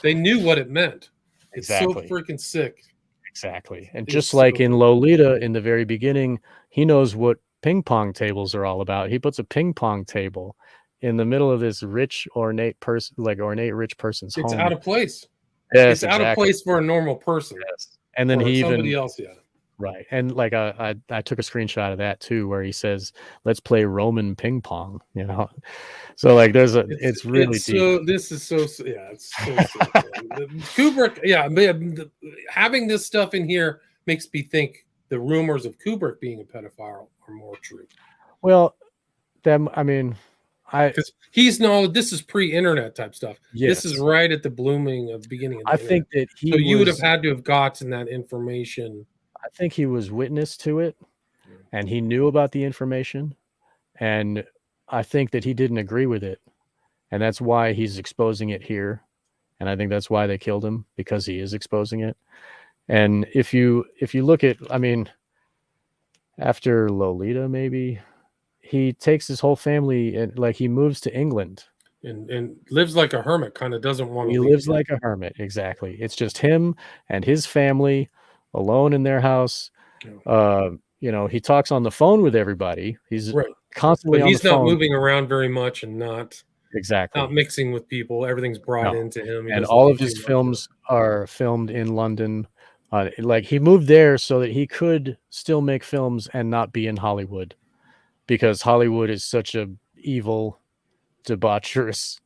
they knew what it meant. It's so freaking sick. Exactly. And just like in Lolita in the very beginning, he knows what ping pong tables are all about. He puts a ping pong table in the middle of this rich, ornate person, like ornate rich person's It's home. out of place. Yes, It's out of exactly. place for a normal person. Yes. And then For he somebody even else, yeah. right. And like I took a screenshot of that too, where he says, "Let's play Roman ping pong." You know, so like it's really deep. So this is so yeah, it's so sick. Kubrick, yeah, having this stuff in here makes me think the rumors of Kubrick being a pedophile are more true. Well, them. I mean, Because this is pre-internet type stuff. This is yes, right at the blooming of beginning of the I internet. think that So he you would have was. had to have gotten that information. I think he was witness to it, and he knew about the information, and I think that he didn't agree with it, and that's why he's exposing it here, and I think that's why they killed him, because he is exposing it. And if you look at, I mean, after Lolita, maybe he takes his whole family and like he moves to England. And lives like a hermit, kind of doesn't want to He leave. lives like a hermit. Exactly. It's just him and his family alone in their house. Yeah. You know, he talks on the phone with everybody. He's Right. constantly But on the he's not phone. moving around very much and not Exactly. mixing with people. Everything's brought No. into him. He And doesn't all leave of too his much. films are filmed in London. Like he moved there so that he could still make films and not be in Hollywood, because Hollywood is such a evil, debaucherous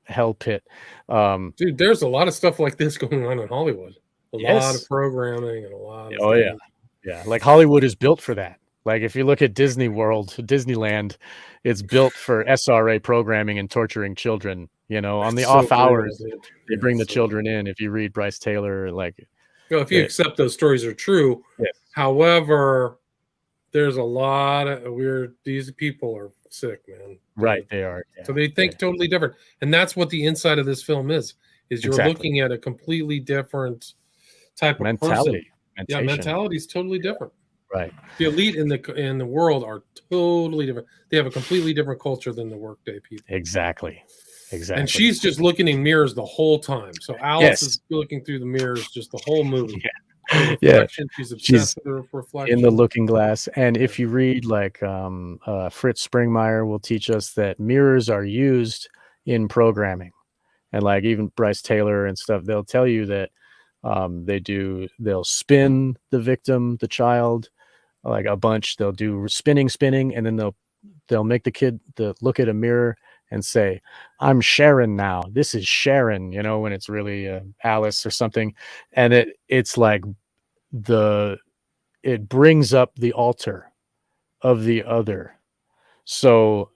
hell pit. Dude, there's a lot of stuff like this going on in Hollywood. A lot of Yes. programming and a lot of Oh yeah. Yeah. Like Hollywood is built for that. Like if you look at Disney World, Disneyland, it's built for SRA programming and torturing children. You know, on the It's so off real, hours, dude. they Yeah, bring the it's so children in. If you read Bryce Taylor, like if you accept those stories are true. yes. However, there's a lot of weird. These people are sick, man. Right, they are. Yeah. So they think totally different, and that's what the inside of this film is. Is you're Exactly. looking at a completely different type of mentality. person. Yeah, mentality is totally different. Right. The elite in the world are totally different. They have a completely different culture than the workday people. Exactly. Exactly. And she's just looking in mirrors the whole time. So Alice is looking through the mirrors just the whole movie. Yeah. She's obsessed with her reflection. In the looking glass. And if you read like Fritz Springmeier will teach us that mirrors are used in programming. And like even Bryce Taylor and stuff, they'll tell you that they'll spin the victim, the child, like a bunch. They'll do spinning, and then they'll make the kid look at a mirror and say, "I'm Sharon now. This is Sharon," you know, when it's really Alice or something. And it's like it brings up the altar of the other. So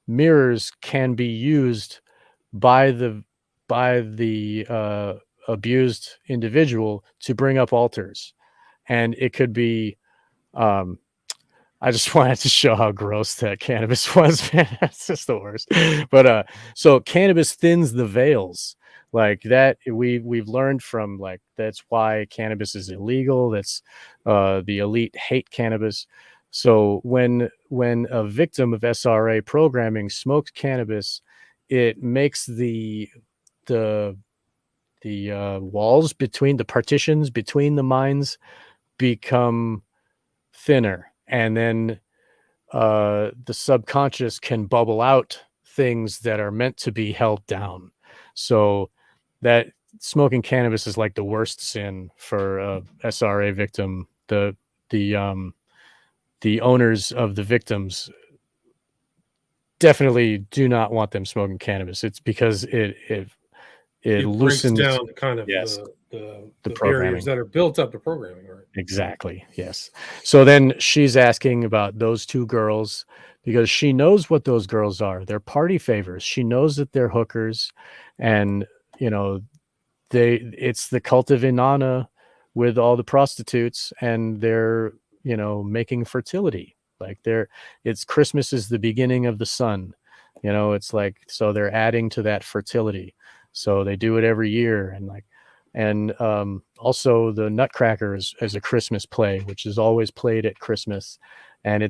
mirrors can be used by the abused individual to bring up altars. And it could be I just wanted to show how gross that cannabis was, man. It's just the worst. But so cannabis thins the veils. Like that we've learned from, like, that's why cannabis is illegal. That's the elite hate cannabis. So when a victim of SRA programming smokes cannabis, it makes the walls between the partitions between the minds become thinner, and then the subconscious can bubble out things that are meant to be held down. So that smoking cannabis is like the worst sin for a SRA victim. The owners of the victims definitely do not want them smoking cannabis. It's because it loosens breaks down kind of the barriers that are built up to programming, right? Exactly. Yes. So then she's asking about those two girls because she knows what those girls are. They're party favors. She knows that they're hookers, and you know, it's the cult of Inanna with all the prostitutes, and they're, you know, making fertility. Like it's Christmas is the beginning of the sun. You know, it's like, so they're adding to that fertility. So they do it every year, and like, and also the Nutcracker is a Christmas play, which is always played at Christmas. And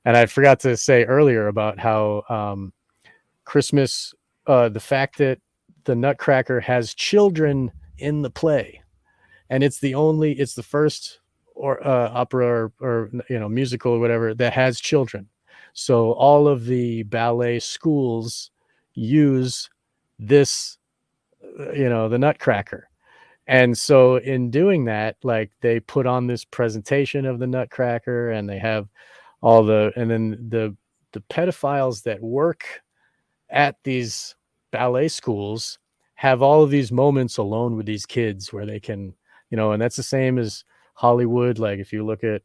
and I forgot to say earlier about how Christmas, the fact that the Nutcracker has children in the play, and it's the first or opera or you know, musical or whatever that has children. So all of the ballet schools use this, the Nutcracker. And so in doing that, like they put on this presentation of the Nutcracker, and they have and then the pedophiles that work at these ballet schools have all of these moments alone with these kids where they can, and that's the same as Hollywood. Like if you look at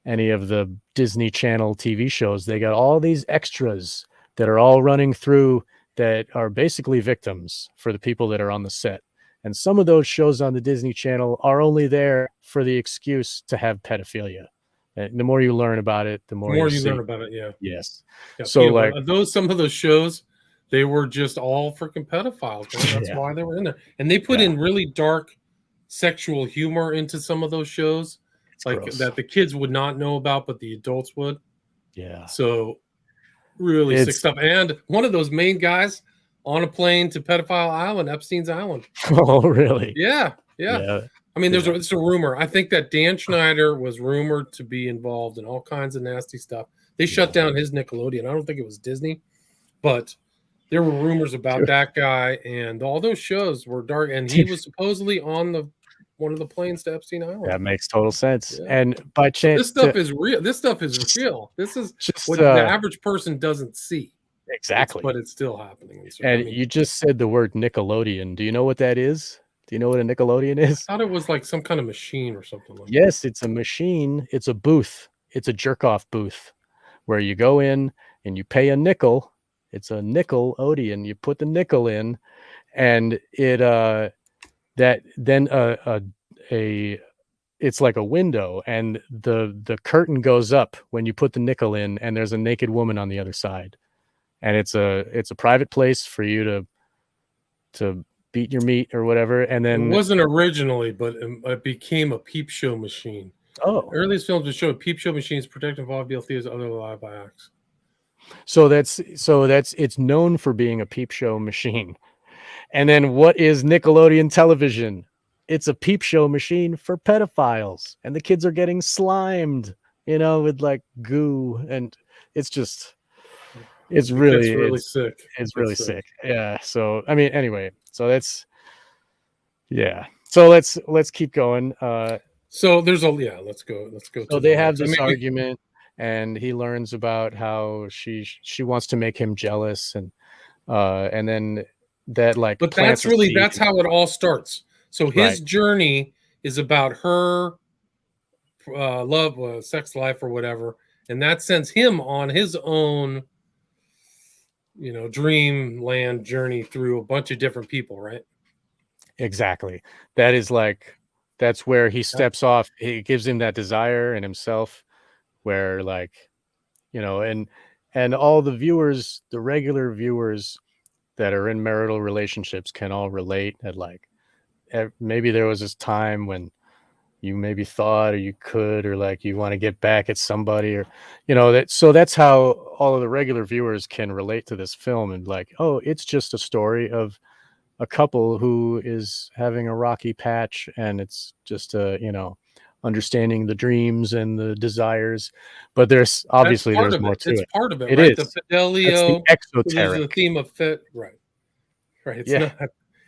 any of the Disney Channel TV shows, they got all these extras that are all running through that are basically victims for the people that are on the set. And some of those shows on the Disney Channel are only there for the excuse to have pedophilia. And the more you learn about it, the more you learn see. about it. Yeah. Yes. Yeah, So like some of those shows, they were just all freaking pedophiles. Man. That's why they were in there. And they put in really dark sexual humor into some of those shows, like gross. That the kids would not know about, but the adults would. Yeah. So really sick stuff. And one of those main guys on a plane to Pedophile Island, Epstein's Island. Oh, really? Yeah. I mean, it's a rumor. I think that Dan Schneider was rumored to be involved in all kinds of nasty stuff. They shut down his Nickelodeon. I don't think it was Disney, but there were rumors about that guy, and all those shows were dark. And he was supposedly on one of the planes to Epstein Island. That makes total sense. Yeah. And by chance, this stuff is real. This stuff is real. This is just what the average person doesn't see. Exactly. But it's still happening. And you just said the word Nickelodeon. Do you know what that is? Do you know what a Nickelodeon is? I thought it was like some kind of machine or something like that. Yes, it's a machine. It's a booth. It's a jerk-off booth where you go in and you pay a nickel. It's a Nickelodeon. You put the nickel in, and it it's like a window, and the curtain goes up when you put the nickel in, and there's a naked woman on the other side. And it's a private place for you to beat your meat or whatever. And then it wasn't originally, but it became a peep show machine. Oh, earliest films that showed peep show machines protecting vaudeville theaters, other live acts. So it's known for being a peep show machine. And then what is Nickelodeon television? It's a peep show machine for pedophiles, and the kids are getting slimed, with like goo, and it's really sick. It's really sick. Yeah. So I mean, anyway, so that's So let's keep going. So there's let's go. So they have this argument, and he learns about how she wants to make him jealous, and then that like. But that's how it all starts. So his journey is about her love, sex life, or whatever, and that sends him on his own, dreamland journey through a bunch of different people, right? Exactly. That's where he steps off. It gives him that desire in himself, where and all the viewers, the regular viewers that are in marital relationships can all relate. That maybe there was this time when you maybe thought, or you could, or like you want to get back at somebody, or so that's how all of the regular viewers can relate to this film, and it's just a story of a couple who is having a rocky patch, and it's just understanding the dreams and the desires, but there's obviously there's more to it. It's part of it. It right? is The Fidelio, the exoteric. the theme of fit, right? It's not.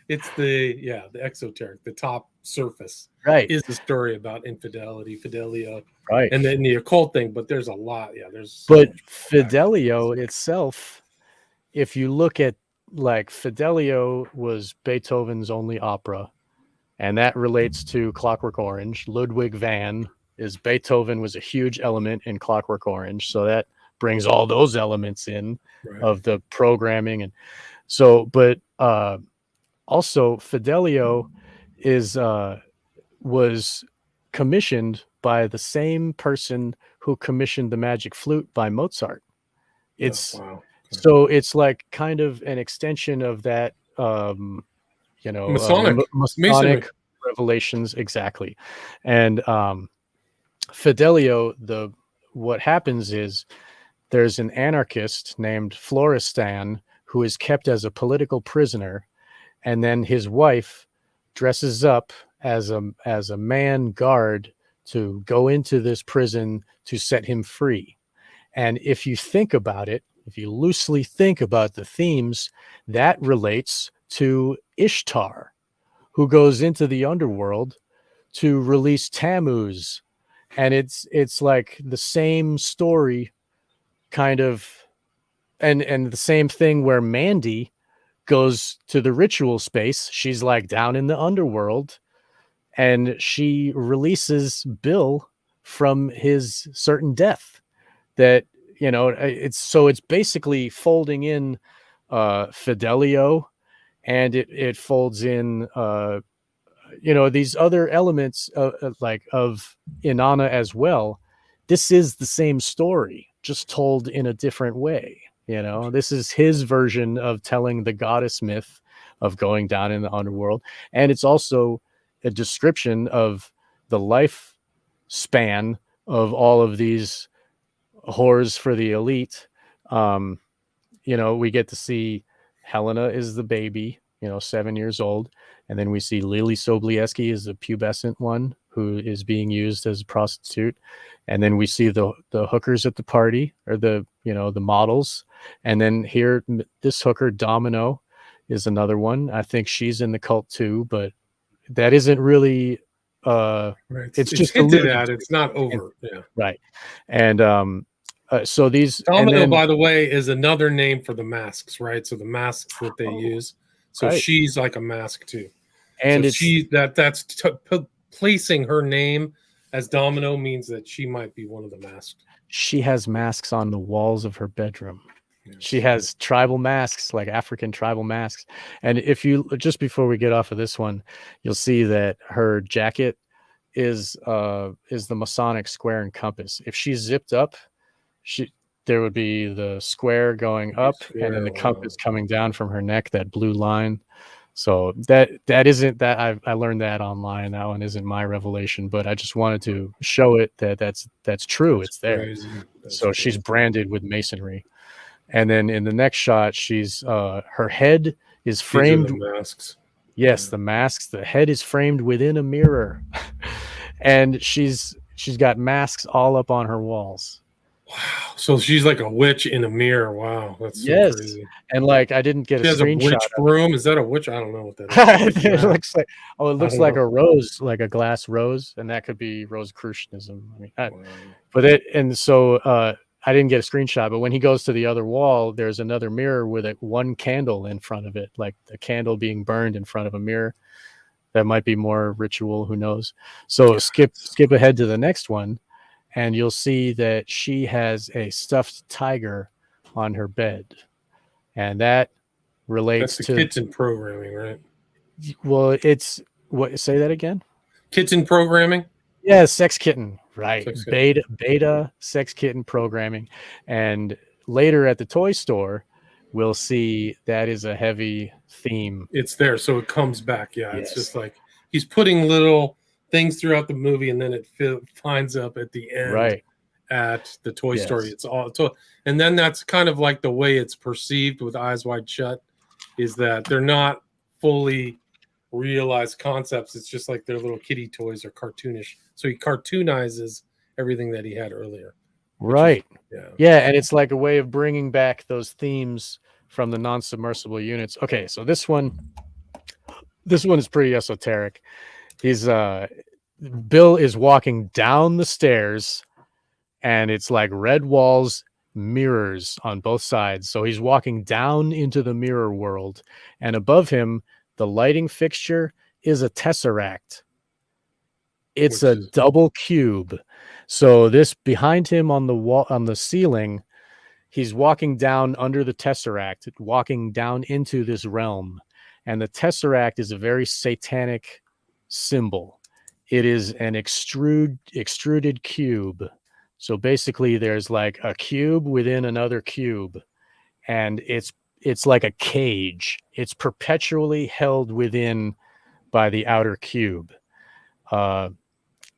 It's the exoteric, the top surface, right? Is the story about infidelity, Fidelio, right? And then the occult thing. But there's a lot. Yeah, but Fidelio itself, if you look at Fidelio was Beethoven's only opera, and that relates to Clockwork Orange. Ludwig van Beethoven was a huge element in Clockwork Orange, so that brings all those elements in of the programming, and so. But also Fidelio was commissioned by the same person who commissioned the Magic Flute by Mozart. So it's kind of an extension of that, Masonic revelations. Exactly. And Fidelio, what happens is there's an anarchist named Florestan who is kept as a political prisoner. And then his wife dresses up as a man guard to go into this prison to set him free. And if you think about it, if you loosely think about the themes, that relates to Ishtar, who goes into the underworld to release Tammuz. And it's like the same story kind of, and the same thing where Mandy goes to the ritual space. She's like down in the underworld, and she releases Bill from his certain death. That, it's basically folding in Fidelio, and it folds in these other elements of Inanna as well. This is the same story, just told in a different way. This is his version of telling the goddess myth of going down in the underworld. And it's also a description of the lifespan of all of these whores for the elite. We get to see Helena is the baby, 7 years old. And then we see Lily Sobieski is the pubescent one who is being used as a prostitute. And then we see the hookers at the party, or the models. And then here, this hooker, Domino, is another one. I think she's in the cult too, but that isn't really, Right. it's just hinted at. It's not over. Yeah. Right. And so these Domino, by the way, is another name for the masks, right? So the masks that they use. So right. she's like a mask too. And so that's placing her name as Domino means that she might be one of the masks. She has masks on the walls of her bedroom. Yes. She has tribal masks, like African tribal masks. And if you, just before we get off of this one, you'll see that her jacket is the Masonic square and compass. If she's zipped up, there would be the square going up, and then the compass coming down from her neck, that blue line. So that isn't that I learned that online. That one isn't my revelation, but I just wanted to show it that's true. It's there. So she's branded with masonry. And then in the next shot, she's her head is framed. These are the masks. Yes, the masks. The head is framed within a mirror, and she's got masks all up on her walls. Wow. So she's like a witch in a mirror. Wow. That's so crazy. And like, I didn't get a screenshot. A witch broom. Is that a witch? I don't know what that is. It looks like a rose, like a glass rose. And that could be Rosicrucianism. I mean, so I didn't get a screenshot, but when he goes to the other wall, there's another mirror with one candle in front of it, like the candle being burned in front of a mirror. That might be more ritual. Who knows? So skip ahead to the next one. And you'll see that she has a stuffed tiger on her bed. And that relates to kitchen programming, right? Well, it's what? Say that again? Kitchen programming? Yeah, sex kitten, right. Beta sex kitten programming. And later at the toy store, we'll see that is a heavy theme. It's there, so it comes back. Yeah, yes. It's just like he's putting little things throughout the movie, and then it finds up at the end, right, at the Toy Story. It's all, and then that's kind of like the way it's perceived with Eyes Wide Shut, is that they're not fully realized concepts. It's just like their little kitty toys are cartoonish. So he cartoonizes everything that he had earlier. Right. Yeah, and it's like a way of bringing back those themes from the non-submersible units. Okay, so this one is pretty esoteric. He's Bill is walking down the stairs, and it's like red walls, mirrors on both sides. So he's walking down into the mirror world, and above him, the lighting fixture is a tesseract. It's a double cube. So this behind him on the wall, on the ceiling, he's walking down under the tesseract, walking down into this realm. And the tesseract is a very satanic symbol. It is an extruded cube. So basically there's like a cube within another cube, and it's like a cage. It's perpetually held within by the outer cube.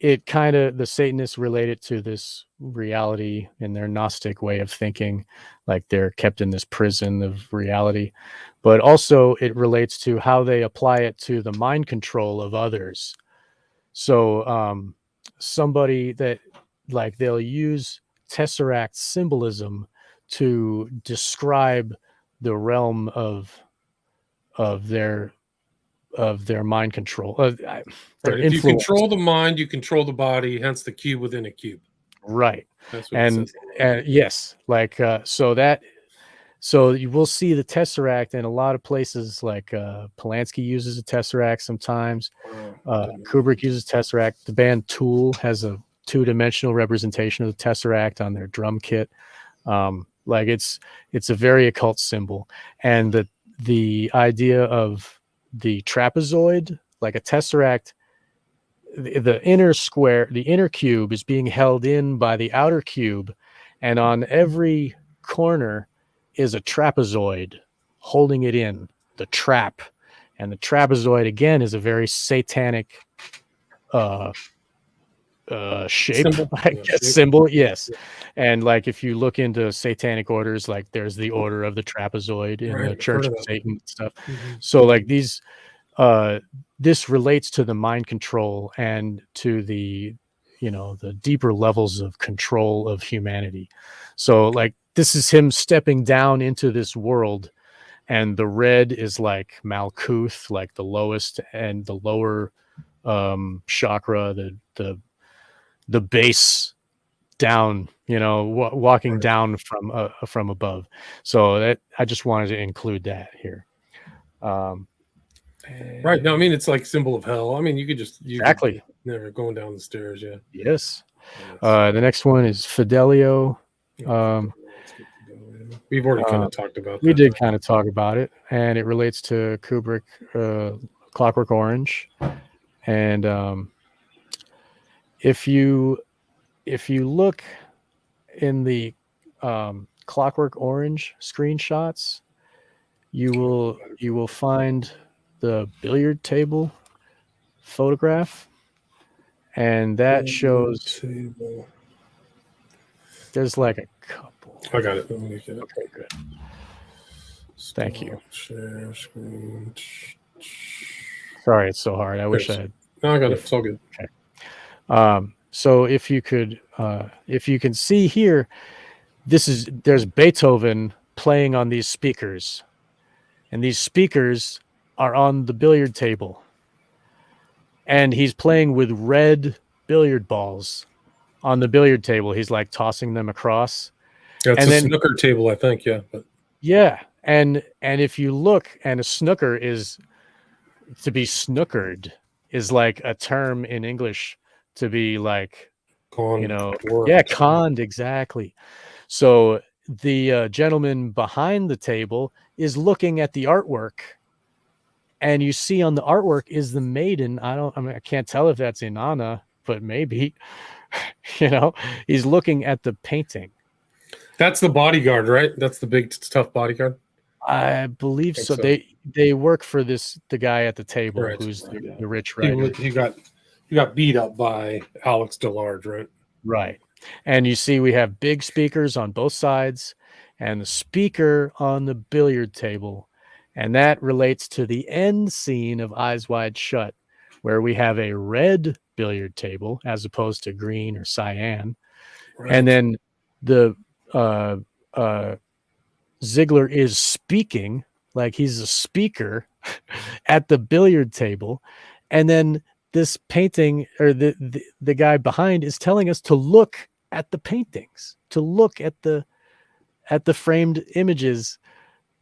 It kind of, the Satanists relate it to this reality in their Gnostic way of thinking, like they're kept in this prison of reality, but also it relates to how they apply it to the mind control of others. So somebody that, like, they'll use tesseract symbolism to describe the realm of their mind control, their Right. If you influence. control the mind, you control the body, hence the cube within a cube. Right. That's what it And says. yes, like so you will see the tesseract in a lot of places, like Polanski uses a tesseract sometimes. Kubrick uses tesseract. The band Tool has a two-dimensional representation of the tesseract on their drum kit. Like it's a very occult symbol, and the idea of the trapezoid, like a tesseract, the inner square, the inner cube is being held in by the outer cube, and on every corner is a trapezoid holding it in, the trap. And the trapezoid again is a very satanic shape, Symbol. I Yeah, guess, shape. symbol. Yes. Yeah. And like if you look into satanic orders, like there's the Order of the Trapezoid in Right, the I've Church heard of of that. Satan and stuff. Mm-hmm. So like these this relates to the mind control and to the, you know, the deeper levels of control of humanity. So like this is him stepping down into this world, and the red is like Malkuth, like the lowest and the lower chakra, the base down, you know, walking Right. down from above. So that I just wanted to include that here. Right. No, I mean it's like symbol of hell. I mean you could Exactly. never going down the stairs. Yeah. Yes. Yeah, The next one is Fidelio. We've already kind of talked about We that. did kind of talk about it, and it relates to Kubrick, Clockwork Orange. And if you look in the Clockwork Orange screenshots, you will find the billiard table photograph, and that shows there's like a couple. I got it. Let me get it. Okay, good. Thank you. Share screen. Sorry, it's so hard. I wish I had. No, I got it. It's all good. Okay. So if you can see here, there's Beethoven playing on these speakers, and these speakers are on the billiard table, and he's playing with red billiard balls on the billiard table. He's like tossing them across. Yeah, it's and a then, snooker table, I think. Yeah, but yeah, and if you look, and a snooker is to be snookered is like a term in English to be like, conned, you know, worked. yeah, conned, exactly. So the gentleman behind the table is looking at the artwork, and you see on the artwork is the maiden. I can't tell if that's Inanna, but maybe, you know, he's looking at the painting. That's the bodyguard, right? That's the big tough bodyguard. I believe so. So. They work for the guy at the table, Right. who's the rich writer. He got beat up by Alex DeLarge, right? Right. And you see we have big speakers on both sides and the speaker on the billiard table. And that relates to the end scene of Eyes Wide Shut, where we have a red billiard table as opposed to green or cyan. Right. And then the Ziegler is speaking like he's a speaker at the billiard table. And then this painting, or the guy behind, is telling us to look at the paintings, to look at the framed images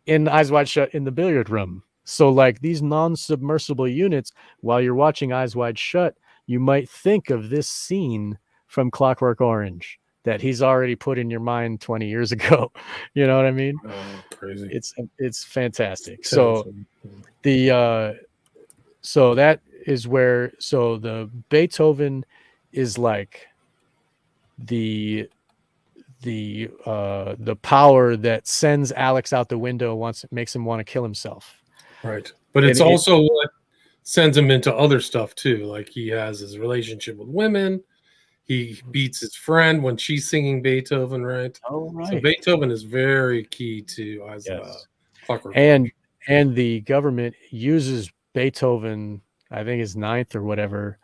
in Eyes Wide Shut in the billiard room. So like these non-submersible units, while you're watching Eyes Wide Shut, you might think of this scene from Clockwork Orange that he's already put in your mind 20 years ago. You know what I mean? Oh, crazy. It's fantastic. So so that is where, so the Beethoven is like the power that sends Alex out the window once it makes him want to kill himself. Right. But it's also what sends him into other stuff too. Like he has his relationship with women. He beats his friend when she's singing Beethoven, right? Oh, right. So Beethoven is very key to Clockwork. And the government uses Beethoven, I think his ninth or whatever,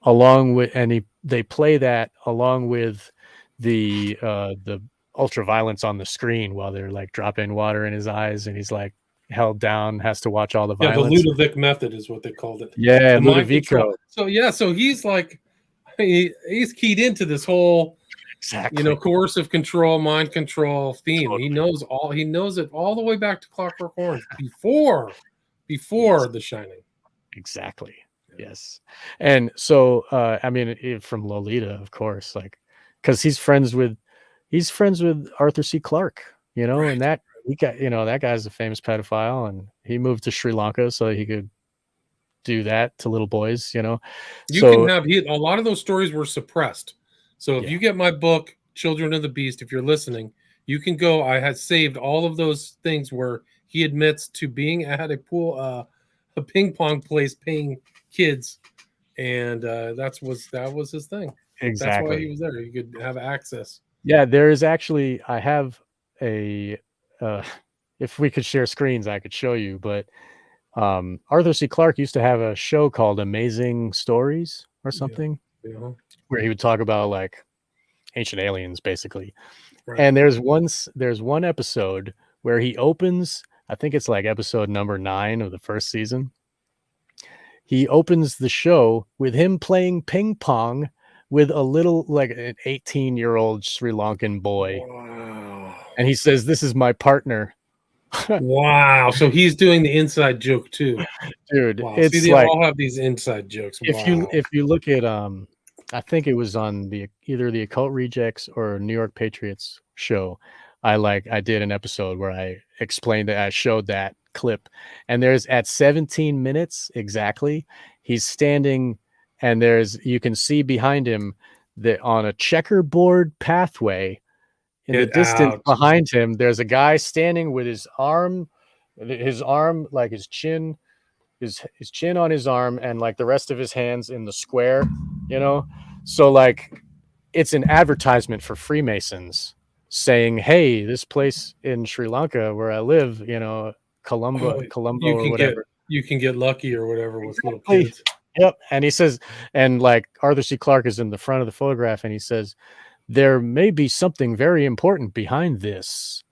along with, and they play that along with the ultra violence on the screen while they're like dropping water in his eyes, and he's like held down, has to watch all the Yeah, the violence. Ludovic method is what they called it. Yeah, The mind control. Ludovico. So yeah, so he's like he's keyed into this whole Exactly. coercive control, mind control theme. Totally. He knows it all the way back to Clockwork Orange before Yes. The Shining. Exactly. Yes. And so I mean, from Lolita, of course, like, because he's friends with Arthur C. Clarke, Right. and that he got, that guy's a famous pedophile, and he moved to Sri Lanka so he could do that to little boys, You So can have a lot of those stories were suppressed. So if yeah, you get my book, Children of the Beast, if you're listening, you can go. I had saved all of those things where he admits to being at a pool, a ping pong place, paying kids, and that was his thing. That's why he exactly. was there. You could have access. Yeah, there is actually, I have a if we could share screens, I could show you, but Arthur C. Clarke used to have a show called Amazing Stories or Yeah, something, yeah, where he would talk about like ancient aliens, basically. right. And there's one episode where he opens, I think it's like episode number 9 of the first season. He opens the show with him playing ping pong with a little, like an 18-year-old Sri Lankan boy. Wow. And he says, "This is my partner." Wow. So he's doing the inside joke too. Dude, Wow. See, it's they like, all have these inside jokes. if Wow. you look at I think it was on either the Occult Rejects or New York Patriots show. I did an episode where I explained that, I showed that clip, and there's at 17 minutes exactly, he's standing, and you can see behind him that on a checkerboard pathway in the Get distance out. behind him, there's a guy standing with his arm like his chin on his arm, and like the rest of his hands in the square, so like it's an advertisement for Freemasons saying, "Hey, this place in Sri Lanka where I live, Colombo or whatever." You can get lucky or whatever with little kids. Yep. And he says, and like Arthur C. Clarke is in the front of the photograph, and he says, "There may be something very important behind this."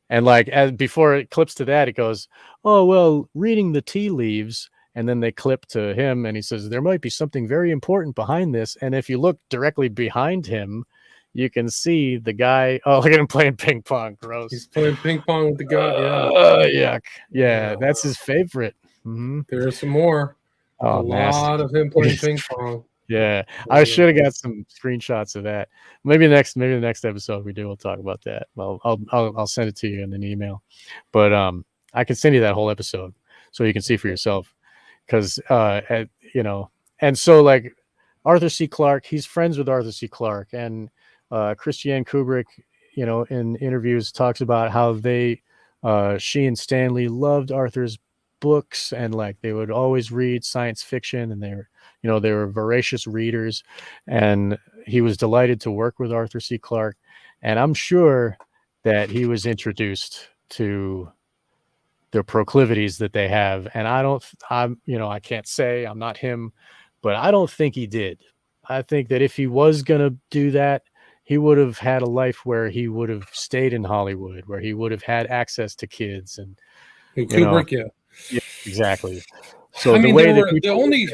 And like, as before it clips to that, it goes, "Oh, well, reading the tea leaves." And then they clip to him, and he says, "There might be something very important behind this." And if you look directly behind him, you can see the guy. Oh, look at him playing ping pong. Gross. He's playing ping pong with the guy. Yeah. Yuck. Yeah, that's his favorite. Mm-hmm. There are some more. Oh, A nasty. lot of him playing ping pong. Yeah, I should have got some screenshots of that. Maybe the next episode we'll talk about that. Well, I'll send it to you in an email, but I can send you that whole episode so you can see for yourself. Because and so like Arthur C. Clarke, he's friends with Arthur C. Clarke, and Christiane Kubrick, in interviews talks about how she and Stanley loved Arthur's books, and like they would always read science fiction, and they were voracious readers, and he was delighted to work with Arthur C. Clarke, and I'm sure that he was introduced to the proclivities that they have, and I can't say, I'm not him, but I don't think he did. I think that if he was gonna do that, he would have had a life where he would have stayed in Hollywood, where he would have had access to kids, and Kubrick, yeah, exactly. So I mean, the only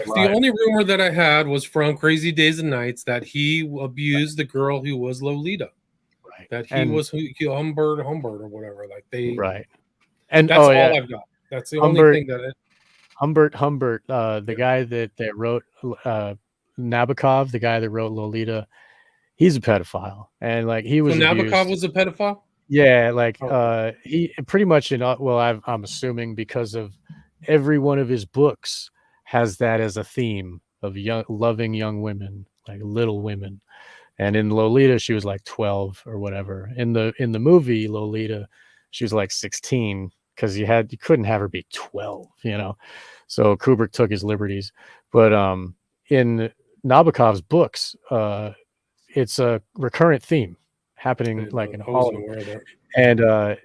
rumor that I had was from Crazy Days and Nights that he abused the girl who was Lolita. right, That he was Humbert or whatever. Like right, and that's all I've got. That's the only thing that Humbert, the guy that wrote Nabokov, the guy that wrote Lolita, he's a pedophile, and like he was abused. Nabokov was a pedophile. Yeah, like he pretty much I'm assuming because of every one of his books has that as a theme of loving young women, like little women. And in Lolita, she was like 12 or whatever. In the movie Lolita, she was like 16, because you couldn't have her be 12, So Kubrick took his liberties. But in Nabokov's books, it's a recurrent theme happening like in all of them.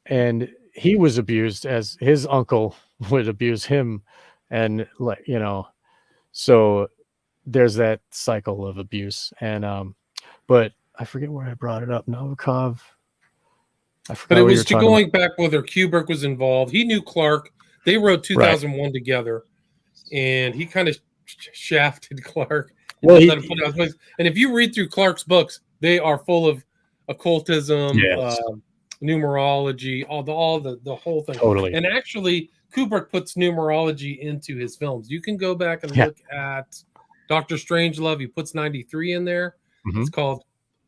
And he was abused as his uncle would abuse him, and like so there's that cycle of abuse. And but I forget where I brought it up. Novikov. I But forgot it what you were was talking going back whether Kubrick was involved. He knew Clark. They wrote Right. 2001 together, and he kind of shafted Clark and Well, didn't let him put it out of his place. And if you read through Clark's books, they are full of occultism, yes, numerology, all the whole thing. totally. And actually, Kubrick puts numerology into his films. You can go back and Yeah. look at Doctor Strangelove. He puts 93 in there. Mhm. It's called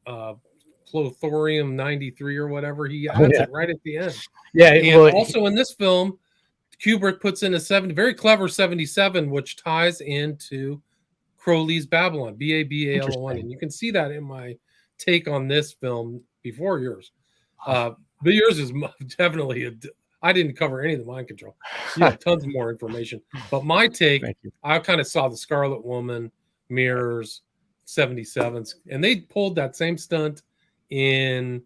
Plothorium 93 or whatever. He adds it right at the end. Yeah. And Well, also in this film, Kubrick puts in a very clever 77, which ties into Crowley's Babylon, Babylon, and you can see that in my take on this film before yours. But yours is definitely I didn't cover any of the mind control. You have tons more information. But my take, I kind of saw the Scarlet Woman, Mirrors, 77s, and they pulled that same stunt in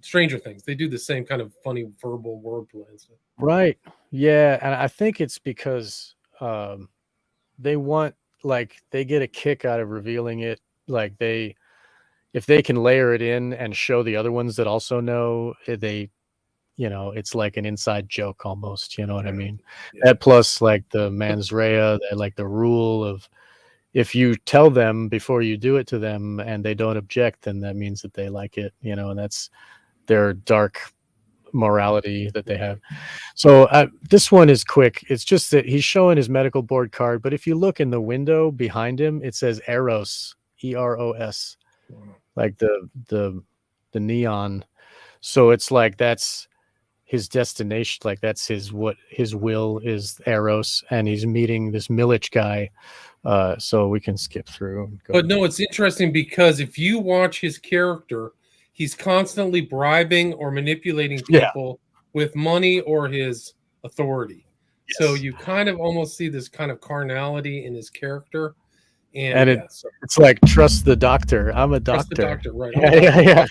Stranger Things. They do the same kind of funny verbal wordplay and stuff. Right. Yeah, and I think it's because they want, like, they get a kick out of revealing it. Like, if they can layer it in and show the other ones that also know, it's like an inside joke almost. You know what I mean? Yeah. That plus like the mens rea, like the rule of, if you tell them before you do it to them and they don't object, then that means that they like it. And that's their dark morality that they have. So this one is quick. It's just that he's showing his medical board card, but if you look in the window behind him, it says Eros, EROS, like the neon. So it's like that's his destination, like that's his will is Eros, and he's meeting this Milich guy. So we can skip through. But no, it's interesting because if you watch his character, he's constantly bribing or manipulating people with money or his authority. Yes. So you kind of almost see this kind of carnality in his character. And it's like, trust the doctor. I'm a doctor. Trust the doctor, right? Yeah.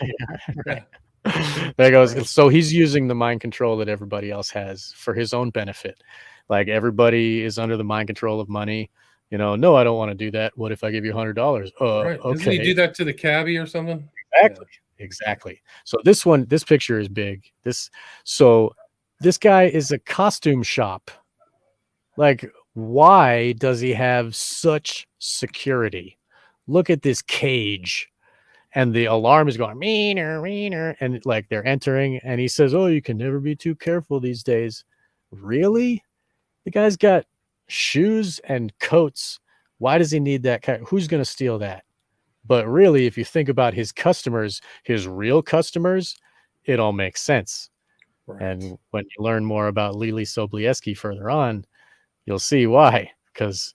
There goes. Right. So he's using the mind control that everybody else has for his own benefit. Like, everybody is under the mind control of money. No, I don't want to do that. What if I give you $100? Right. Okay. Doesn't he do that to the cabbie or something? Exactly. So this picture is big. This guy is a costume shop. Like, why does he have such security? Look at this cage, and the alarm is going meaner, and like they're entering, and he says, "Oh, you can never be too careful these days." Really? The guy's got shoes and coats. Why does he need that? Who's going to steal that? But really, if you think about his customers, his real customers, it all makes sense. Right. And when you learn more about Lily Sobieski further on, you'll see why, because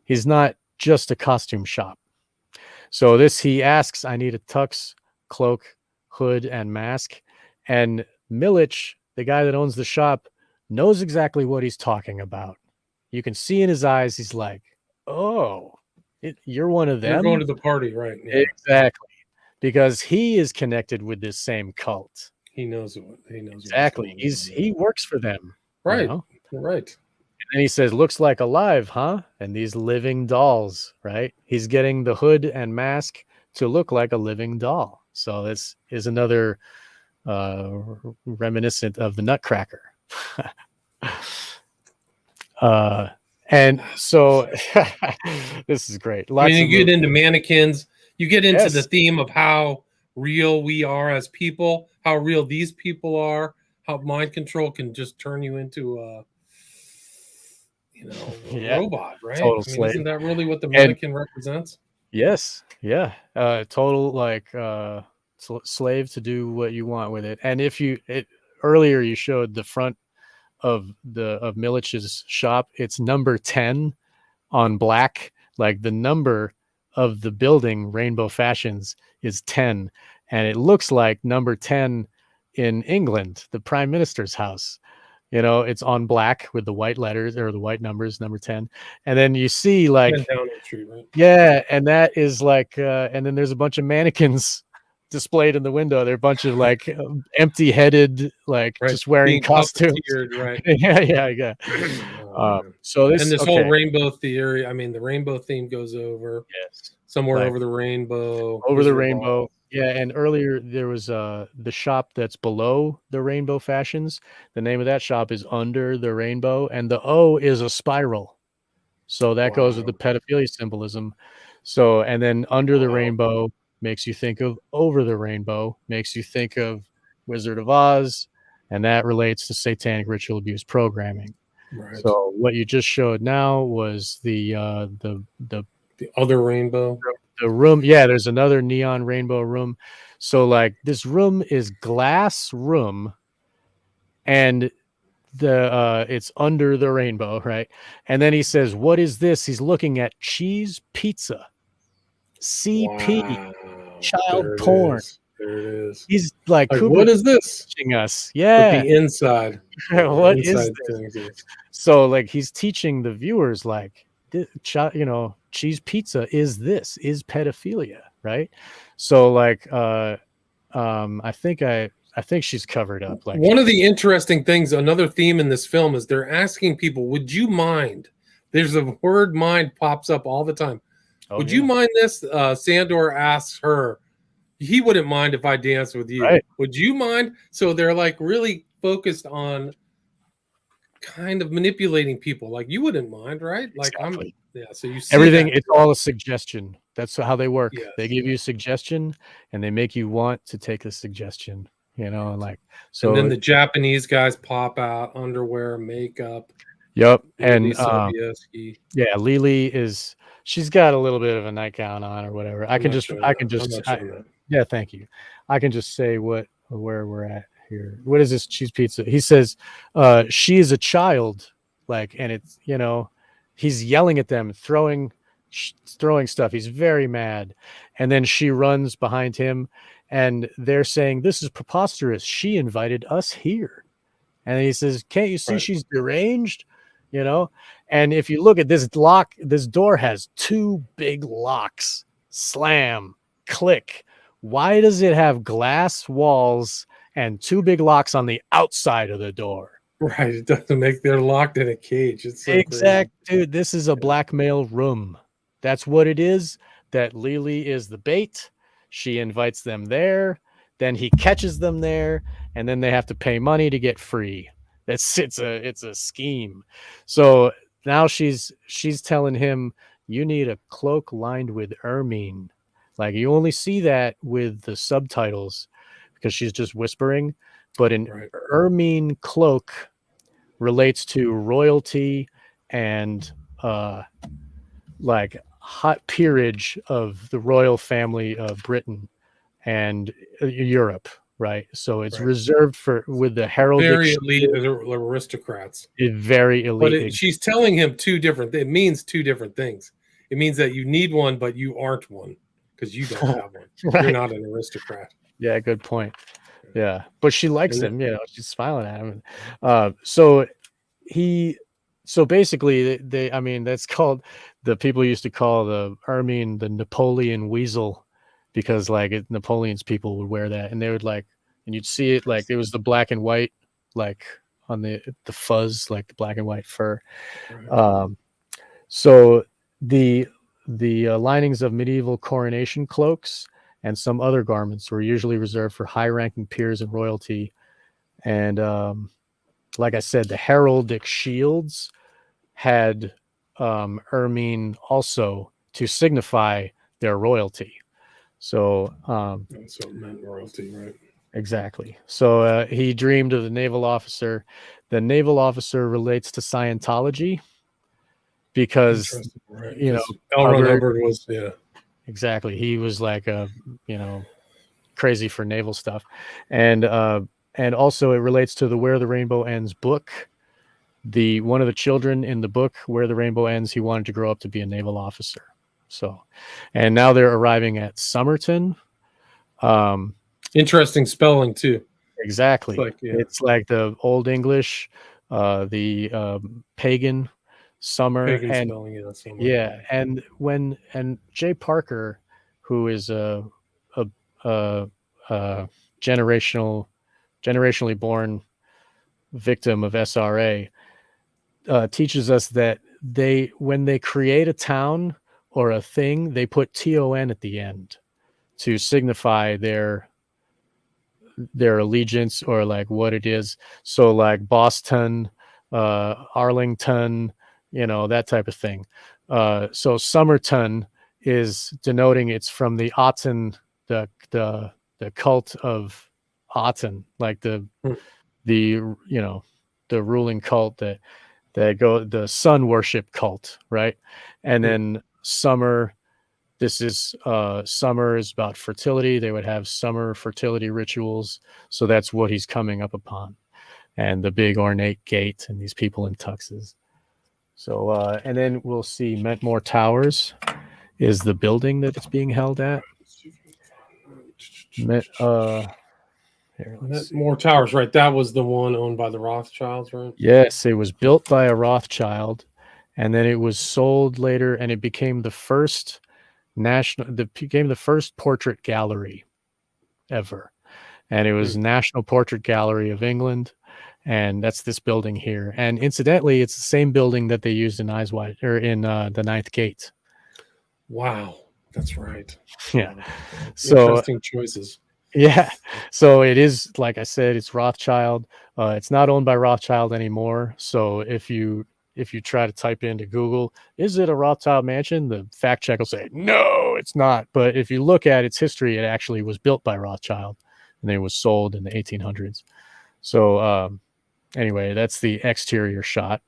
he's not just a costume shop. So he asks, I need a tux, cloak, hood, and mask. And Milich, the guy that owns the shop, knows exactly what he's talking about. You can see in his eyes, he's like, oh, you're one of them? You're going to the party, right? Yeah. Exactly. Because he is connected with this same cult. He knows exactly. He works for them. Right. Right. And he says, looks like alive, huh? And these living dolls, right? He's getting the hood and mask to look like a living doll. So this is another reminiscent of the Nutcracker. And so this is great. You get into mannequins, you get into the theme of how real we are as people, how real these people are, how mind control can just turn you into a robot, right? Total slave. Isn't that really what the mannequin represents? Yes. Yeah. Total like slave to do what you want with it. And earlier you showed the front of Milich's shop. It's number 10 on black. Like, the number of the building, Rainbow Fashions, is 10, and it looks like number 10 in England, the Prime Minister's house. It's on black with the white letters or the white numbers, number 10. And then you see like, Downing Street, right? Yeah, and that is like, and then there's a bunch of mannequins displayed in the window. They're a bunch of like empty-headed, like just wearing costumes. Right? Yeah. So this whole rainbow theory. The rainbow theme goes over. Yes. Somewhere like over the rainbow, over the Wizard of rainbow. Oz. Yeah, and earlier there was the shop that's below the Rainbow Fashions. The name of that shop is Under the Rainbow, and the O is a spiral. So that goes with the Wow. pedophilia symbolism. So, and then Under the Wow. Rainbow makes you think of Over the Rainbow, makes you think of Wizard of Oz, and that relates to satanic ritual abuse programming. Right. So what you just showed now was The other rainbow. the room. Yeah, there's another neon rainbow room. So like this room is glass room, and the it's under the rainbow, right? And then he says, "What is this?" He's looking at cheese pizza, CP, Wow. child There it porn. is. There it is. He's like Like, what Kubrick is this? teaching us. But Yeah. the inside. Yeah, the What is inside this? things is So like he's teaching the viewers like cheese pizza is pedophilia, right? So like I think she's covered up. Like, one of the interesting things, another theme in this film is they're asking people, would you mind? There's a word mind pops up all the time. oh Would yeah, you mind this? Sandor asks her, he wouldn't mind if I danced with you. right. Would you mind? So they're like really focused on kind of manipulating people. Like, you wouldn't mind, right? Like, Exactly. yeah. So you see Everything, that. it's all a suggestion. That's how they work. They Yes. give you a suggestion and they make you want to take the suggestion, and like And then so the Japanese guys pop out, underwear, makeup. yep. Lily And Sobieski. yeah, Lily she's got a little bit of a nightgown on or whatever. I'm not showing that. I'm not showing that. Yeah, thank you. I can just say where we're at here. What is this cheese pizza? He says, she is a child, like, and it's, he's yelling at them, throwing stuff. He's very mad. And then she runs behind him and they're saying, "This is preposterous. She invited us here." And he says, "Can't you see Right. she's deranged?" And if you look at this door has two big locks. Slam, click. Why does it have glass walls and two big locks on the outside of the door? Right. It doesn't make they're locked in a cage. It's so crazy. Dude, this is a blackmail room. That's what it is. That Lily is the bait. She invites them there. Then he catches them there, and then they have to pay money to get free. It's a scheme. So now she's telling him, you need a cloak lined with ermine. Like, you only see that with the subtitles because she's just whispering, but an Right. ermine cloak relates to royalty and like hot peerage of the royal family of Britain and Europe, right? So it's Right. reserved with the heraldic Very elite aristocrats. very elite. But she's telling him it means two different things. It means that you need one, but you aren't one because you don't have one. Right. You're not an aristocrat. Yeah, good point. Yeah, but she likes And him. She's smiling at him. So basically, I mean, that's called, the people used to call the ermine the Napoleon weasel, because like Napoleon's people would wear that, and they would like, and you'd see it like it was the black and white, like on the fuzz, like the black and white fur. Right. So the linings of medieval coronation cloaks and some other garments were usually reserved for high-ranking peers and royalty. And like I said, the heraldic shields had ermine also to signify their royalty. So That's what meant royalty, right? exactly. So he dreamed of the naval officer. The naval officer relates to Scientology because, Right. you know, L. Ron Hubbard was, yeah. Exactly. He was like crazy for naval stuff. And also it relates to the Where the Rainbow Ends book. One of the children in the book Where the Rainbow Ends, he wanted to grow up to be a naval officer. So, and now they're arriving at Somerton. Interesting spelling too. Exactly. It's like, yeah. It's like the Old English, the pagan summer, Pagan and spelling, yeah, summer. yeah, and Jay Parker, who is a generationally born victim of SRA, teaches us that when they create a town or a thing, they put TON at the end to signify their allegiance or like what it is. So like Boston, Arlington, that type of thing. So Somerton is denoting it's from the Aten, the cult of Aten, like the ruling cult that the sun worship cult, right? And then summer, this is summer is about fertility. They would have summer fertility rituals. So that's what he's coming up upon. And the big ornate gate and these people in tuxes. So and then we'll see Mentmore Towers is the building that it's being held at. More Towers, right? That was the one owned by the Rothschilds, right? Yes, it was built by a Rothschild, and then it was sold later, and it became the first portrait gallery ever, and it was National Portrait Gallery of England, and that's this building here. And incidentally, it's the same building that they used in Eyes Wide or in the Ninth Gate. Wow, that's right. Yeah, so interesting choices. Yeah, so it is, like I said, it's Rothschild. It's not owned by Rothschild anymore. So if you try to type into Google, is it a Rothschild mansion? The fact check will say, no, it's not. But if you look at its history, it actually was built by Rothschild and it was sold in the 1800s. So anyway, that's the exterior shot.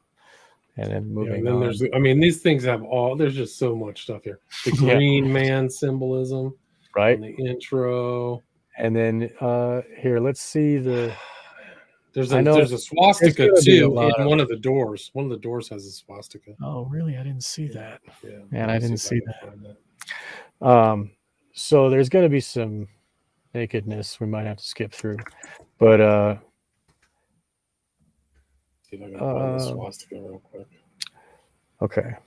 And then moving on. These things have there's just so much stuff here. The green man symbolism. Right. In the intro. And then here, let's see There's a swastika too in one of the doors. One of the doors has a swastika. Oh, really? I didn't see that. Yeah, man, I didn't see that. So there's going to be some nakedness we might have to skip through, but see if I can find the swastika real quick. Okay.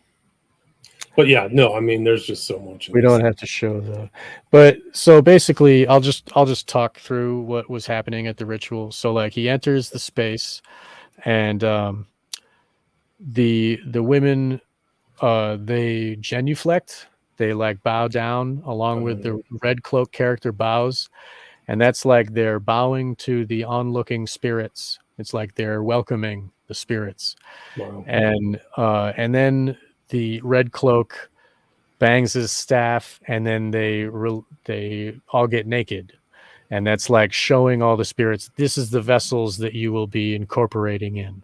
But yeah, no, there's just so much. We don't have to show but so basically I'll just talk through what was happening at the ritual. So like he enters the space and the women they genuflect, they like bow down along with the red cloak character bows, and that's like they're bowing to the onlooking spirits. It's like they're welcoming the spirits. Wow. And then the red cloak bangs his staff, and then they all get naked, and that's like showing all the spirits, this is the vessels that you will be incorporating in.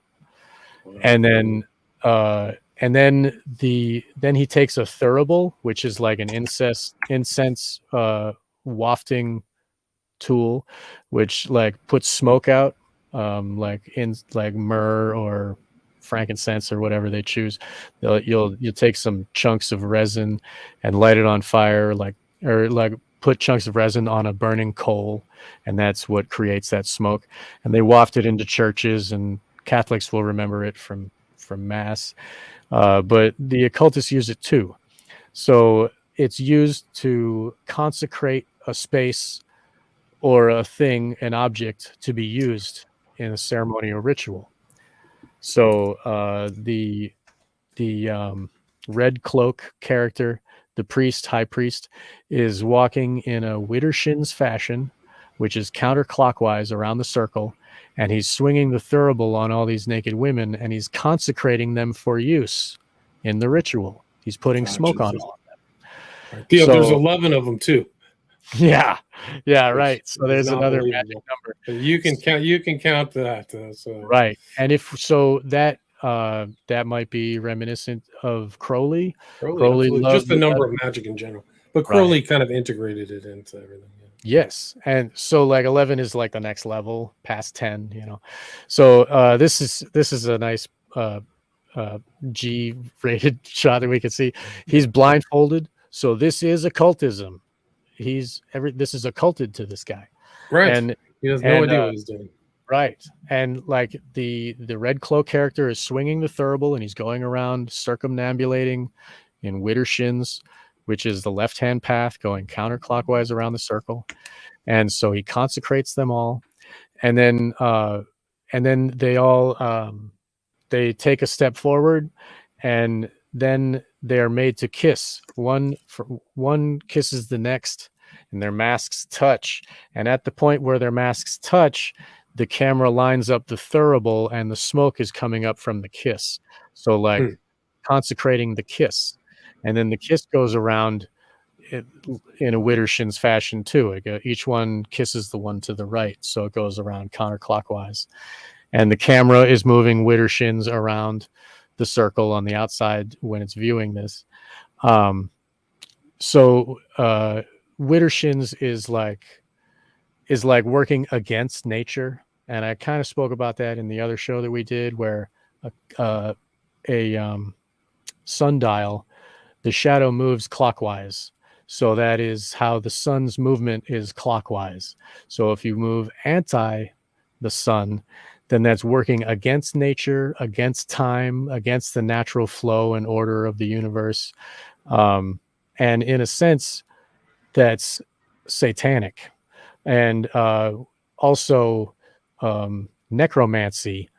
Wow. And then he takes a thurible, which is like an incense wafting tool, which like puts smoke out, like myrrh or frankincense or whatever they choose. You'll take some chunks of resin and light it on fire, or put chunks of resin on a burning coal, and that's what creates that smoke. And they waft it into churches, and Catholics will remember it from mass, but the occultists use it too. So it's used to consecrate a space or a thing, an object, to be used in a ceremony or ritual. So the red cloak character, the high priest, is walking in a Widdershins fashion, which is counterclockwise around the circle, and he's swinging the thurible on all these naked women, and he's consecrating them for use in the ritual. He's putting smoke on all of them. Yeah, there's 11 of them too. Yeah, right. So there's another magic number. You can count that. So. Right, and if so, that might be reminiscent of Crowley. Crowley loved just the number of magic in general, but Crowley kind of integrated it into everything. Yeah. Yes, and so like 11 is like the next level past 10. So this is a nice G-rated shot that we can see. He's blindfolded, so this is occultism. This is occulted to this guy, right? And he has no idea what he's doing, right? And like the red cloak character is swinging the thurible, and he's going around circumambulating in Widdershins, which is the left-hand path going counterclockwise around the circle. And so he consecrates them all, and then they all they take a step forward, and then they're made to kiss. One kisses the next, and their masks touch. And at the point where their masks touch, the camera lines up the thurible, and the smoke is coming up from the kiss. So like consecrating the kiss. And then the kiss goes around in a Widdershins fashion too. Each one kisses the one to the right, so it goes around counterclockwise. And the camera is moving Widdershins around the circle on the outside when it's viewing this. So Widdershins is like working against nature, and I kind of spoke about that in the other show that we did, where a sundial, the shadow moves clockwise. So that is how the sun's movement is clockwise. So if you move anti the sun, then that's working against nature, against time, against the natural flow and order of the universe. And in a sense, that's satanic. And also, necromancy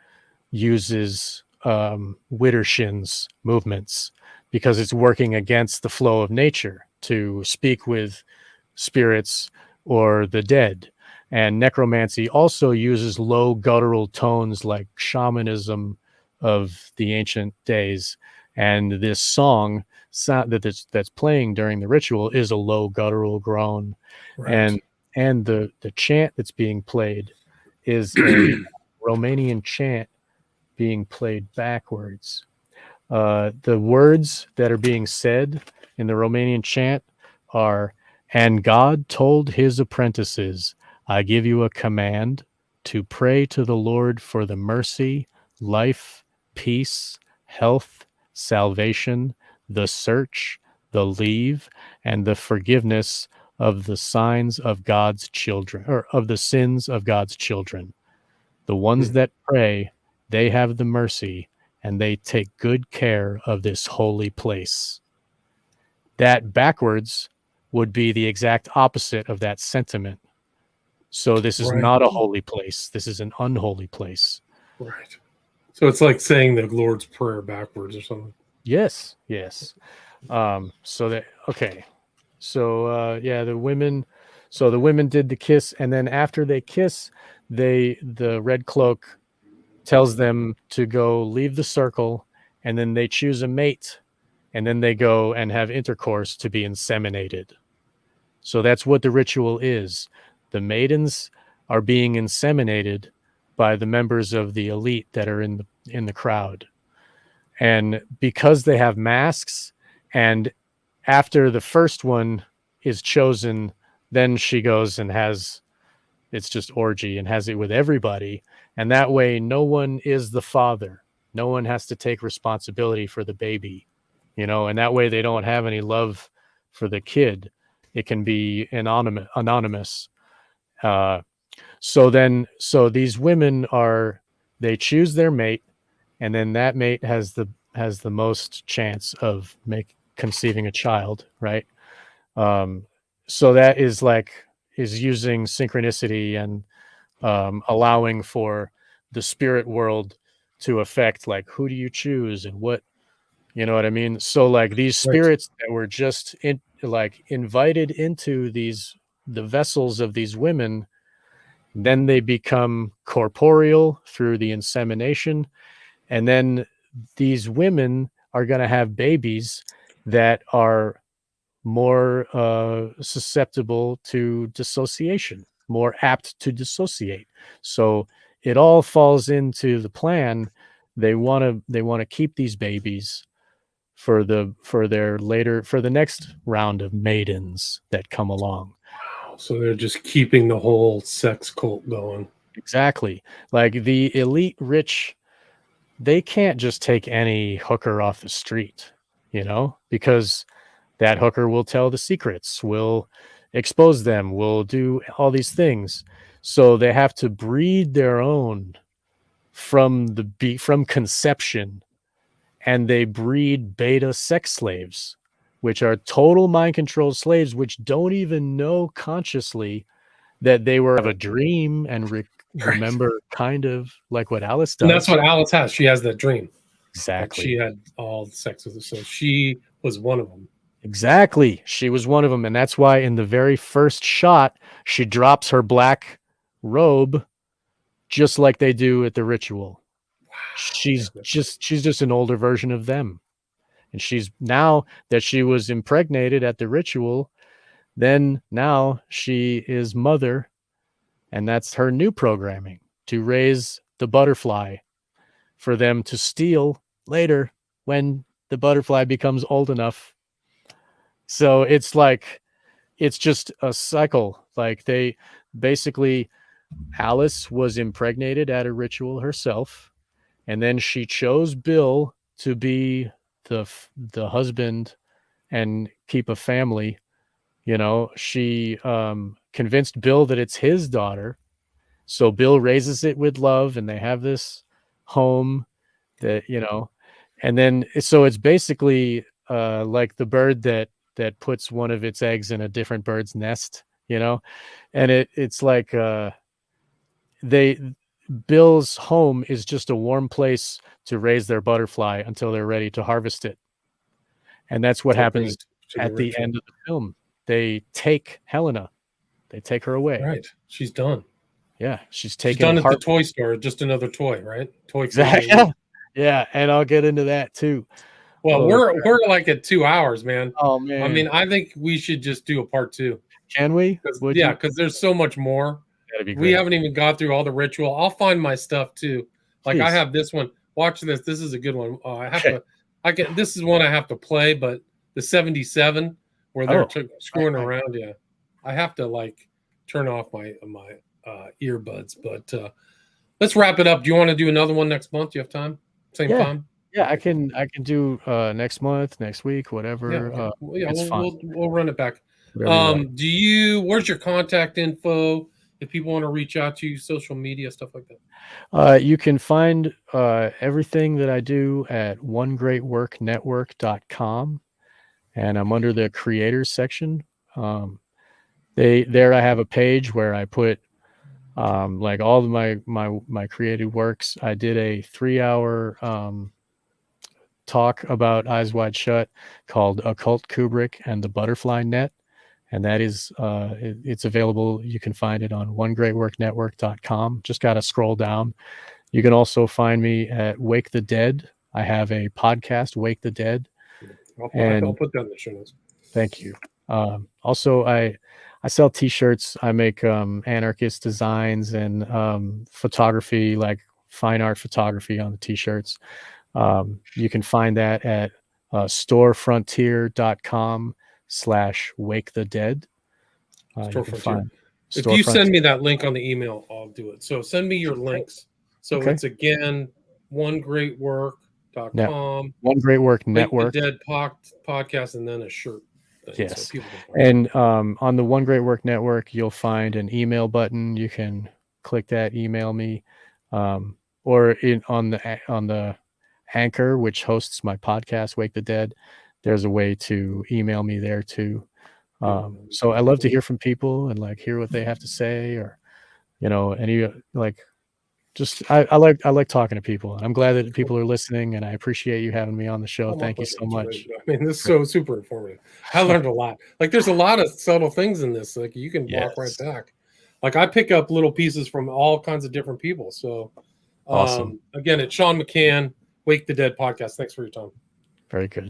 uses Widdershins movements because it's working against the flow of nature to speak with spirits or the dead. And necromancy also uses low guttural tones like shamanism of the ancient days. And this song that's playing during the ritual is a low guttural groan. Right. And the chant that's being played is a Romanian chant being played backwards. The words that are being said in the Romanian chant are, "And God told his apprentices, I give you a command to pray to the Lord for the mercy, life, peace, health, salvation, the search, the leave, and the forgiveness of the signs of God's children, or of the sins of God's children. The ones that pray, they have the mercy, and they take good care of this holy place." That backwards would be the exact opposite of that sentiment. So this is not a holy place. This is an unholy place. Right. So it's like saying the Lord's Prayer backwards or something. Yes. Yes. So that, okay. So, yeah, the women did the kiss. And then after they kiss, the red cloak tells them to go leave the circle, and then they choose a mate, and then they go and have intercourse to be inseminated. So that's what the ritual is. The maidens are being inseminated by the members of the elite that are in the crowd. And because they have masks, and after the first one is chosen, then she goes and it's just orgy and has it with everybody. And that way, no one is the father. No one has to take responsibility for the baby, and that way they don't have any love for the kid. It can be anonymous. So these women they choose their mate, and then that mate has the most chance of conceiving a child, right? So that is using synchronicity and allowing for the spirit world to affect, like, who do you choose and what, you know what I mean? So like these spirits that were just invited into the vessels of these women, then they become corporeal through the insemination, and then these women are going to have babies that are more susceptible to dissociation, more apt to dissociate. So it all falls into the plan. They want to keep these babies for the next round of maidens that come along. Wow. So they're just keeping the whole sex cult going. Exactly. Like the elite rich, they can't just take any hooker off the street, because that hooker will tell the secrets, will expose them, will do all these things. So they have to breed their own from conception, and they breed beta sex slaves, which are total mind controlled slaves, which don't even know consciously that they were of a dream and remember kind of like what Alice does. And that's what Alice has. She has that dream. Exactly. she had all sex with her. So she was one of them. Exactly. She was one of them. And that's why in the very first shot, she drops her black robe just like they do at the ritual. She's just an older version of them. And she's now that she was impregnated at the ritual, then now she is mother, and that's her new programming to raise the butterfly for them to steal later when the butterfly becomes old enough. So it's like, it's just a cycle. Like they basically, Alice was impregnated at a ritual herself, and then she chose Bill to be the husband and keep a family. You know, she convinced Bill that it's his daughter, so Bill raises it with love, and they have this home that, you know, and then so it's basically like the bird that puts one of its eggs in a different bird's nest, you know, and it's like they Bill's home is just a warm place to raise their butterfly until they're ready to harvest it. And that's what happens at the end of the film. They take Helena. They take her away. Right. She's done. Yeah. She's done at the toy store. Just another toy, right? Toy. Exactly. Yeah. And I'll get into that too. Well, we're like at 2 hours, man. Oh man. I mean, I think we should just do a part 2. Can we? Yeah, because there's so much more. That'd be great. We haven't even got through all the ritual. I'll find my stuff too. Like, Please. I have this one. Watch this. This is a good one. This is one I have to play, but the 77 where they're screwing around. Yeah. I have to like turn off my earbuds, but let's wrap it up. Do you want to do another one next month? Do you have time? Same time? Yeah, I can do next month, next week, whatever. Yeah, we'll run it back. Where's your contact info if people want to reach out to you, social media, stuff like that? You can find everything that I do at onegreatworknetwork.com, and I'm under the creators section. There I have a page where I put like all of my creative works. I did a 3-hour talk about Eyes Wide Shut called Occult Kubrick and the Butterfly Net, and that is it's available. You can find it on onegreatworknetwork.com. Just got to scroll down. You can also find me at Wake the Dead. I have a podcast, Wake the Dead. I'll put that in the show notes. Thank you. Also, I sell t-shirts. I make anarchist designs and photography, like fine art photography on the t-shirts. You can find that at storefrontier.com/wake the dead. If you send me that link on the email, I'll do it. So send me your links. So it's again, onegreatwork.com. One Great Work Network. The Dead podcast, and then a shirt. Yes. So and on the One Great Work Network, you'll find an email button. You can click that, email me, or on the Anchor, which hosts my podcast, Wake the Dead. There's a way to email me there too. So I love to hear from people and like hear what they have to say, or any like. Just I like talking to people, and I'm glad that people are listening, and I appreciate you having me on the show. Thank you so much. I mean, this is so super informative. I learned a lot. Like, there's a lot of subtle things in this. Like, you can walk right back. Like, I pick up little pieces from all kinds of different people. So, awesome. Again, it's Sean McCann, Wake the Dead podcast. Thanks for your time. Very good.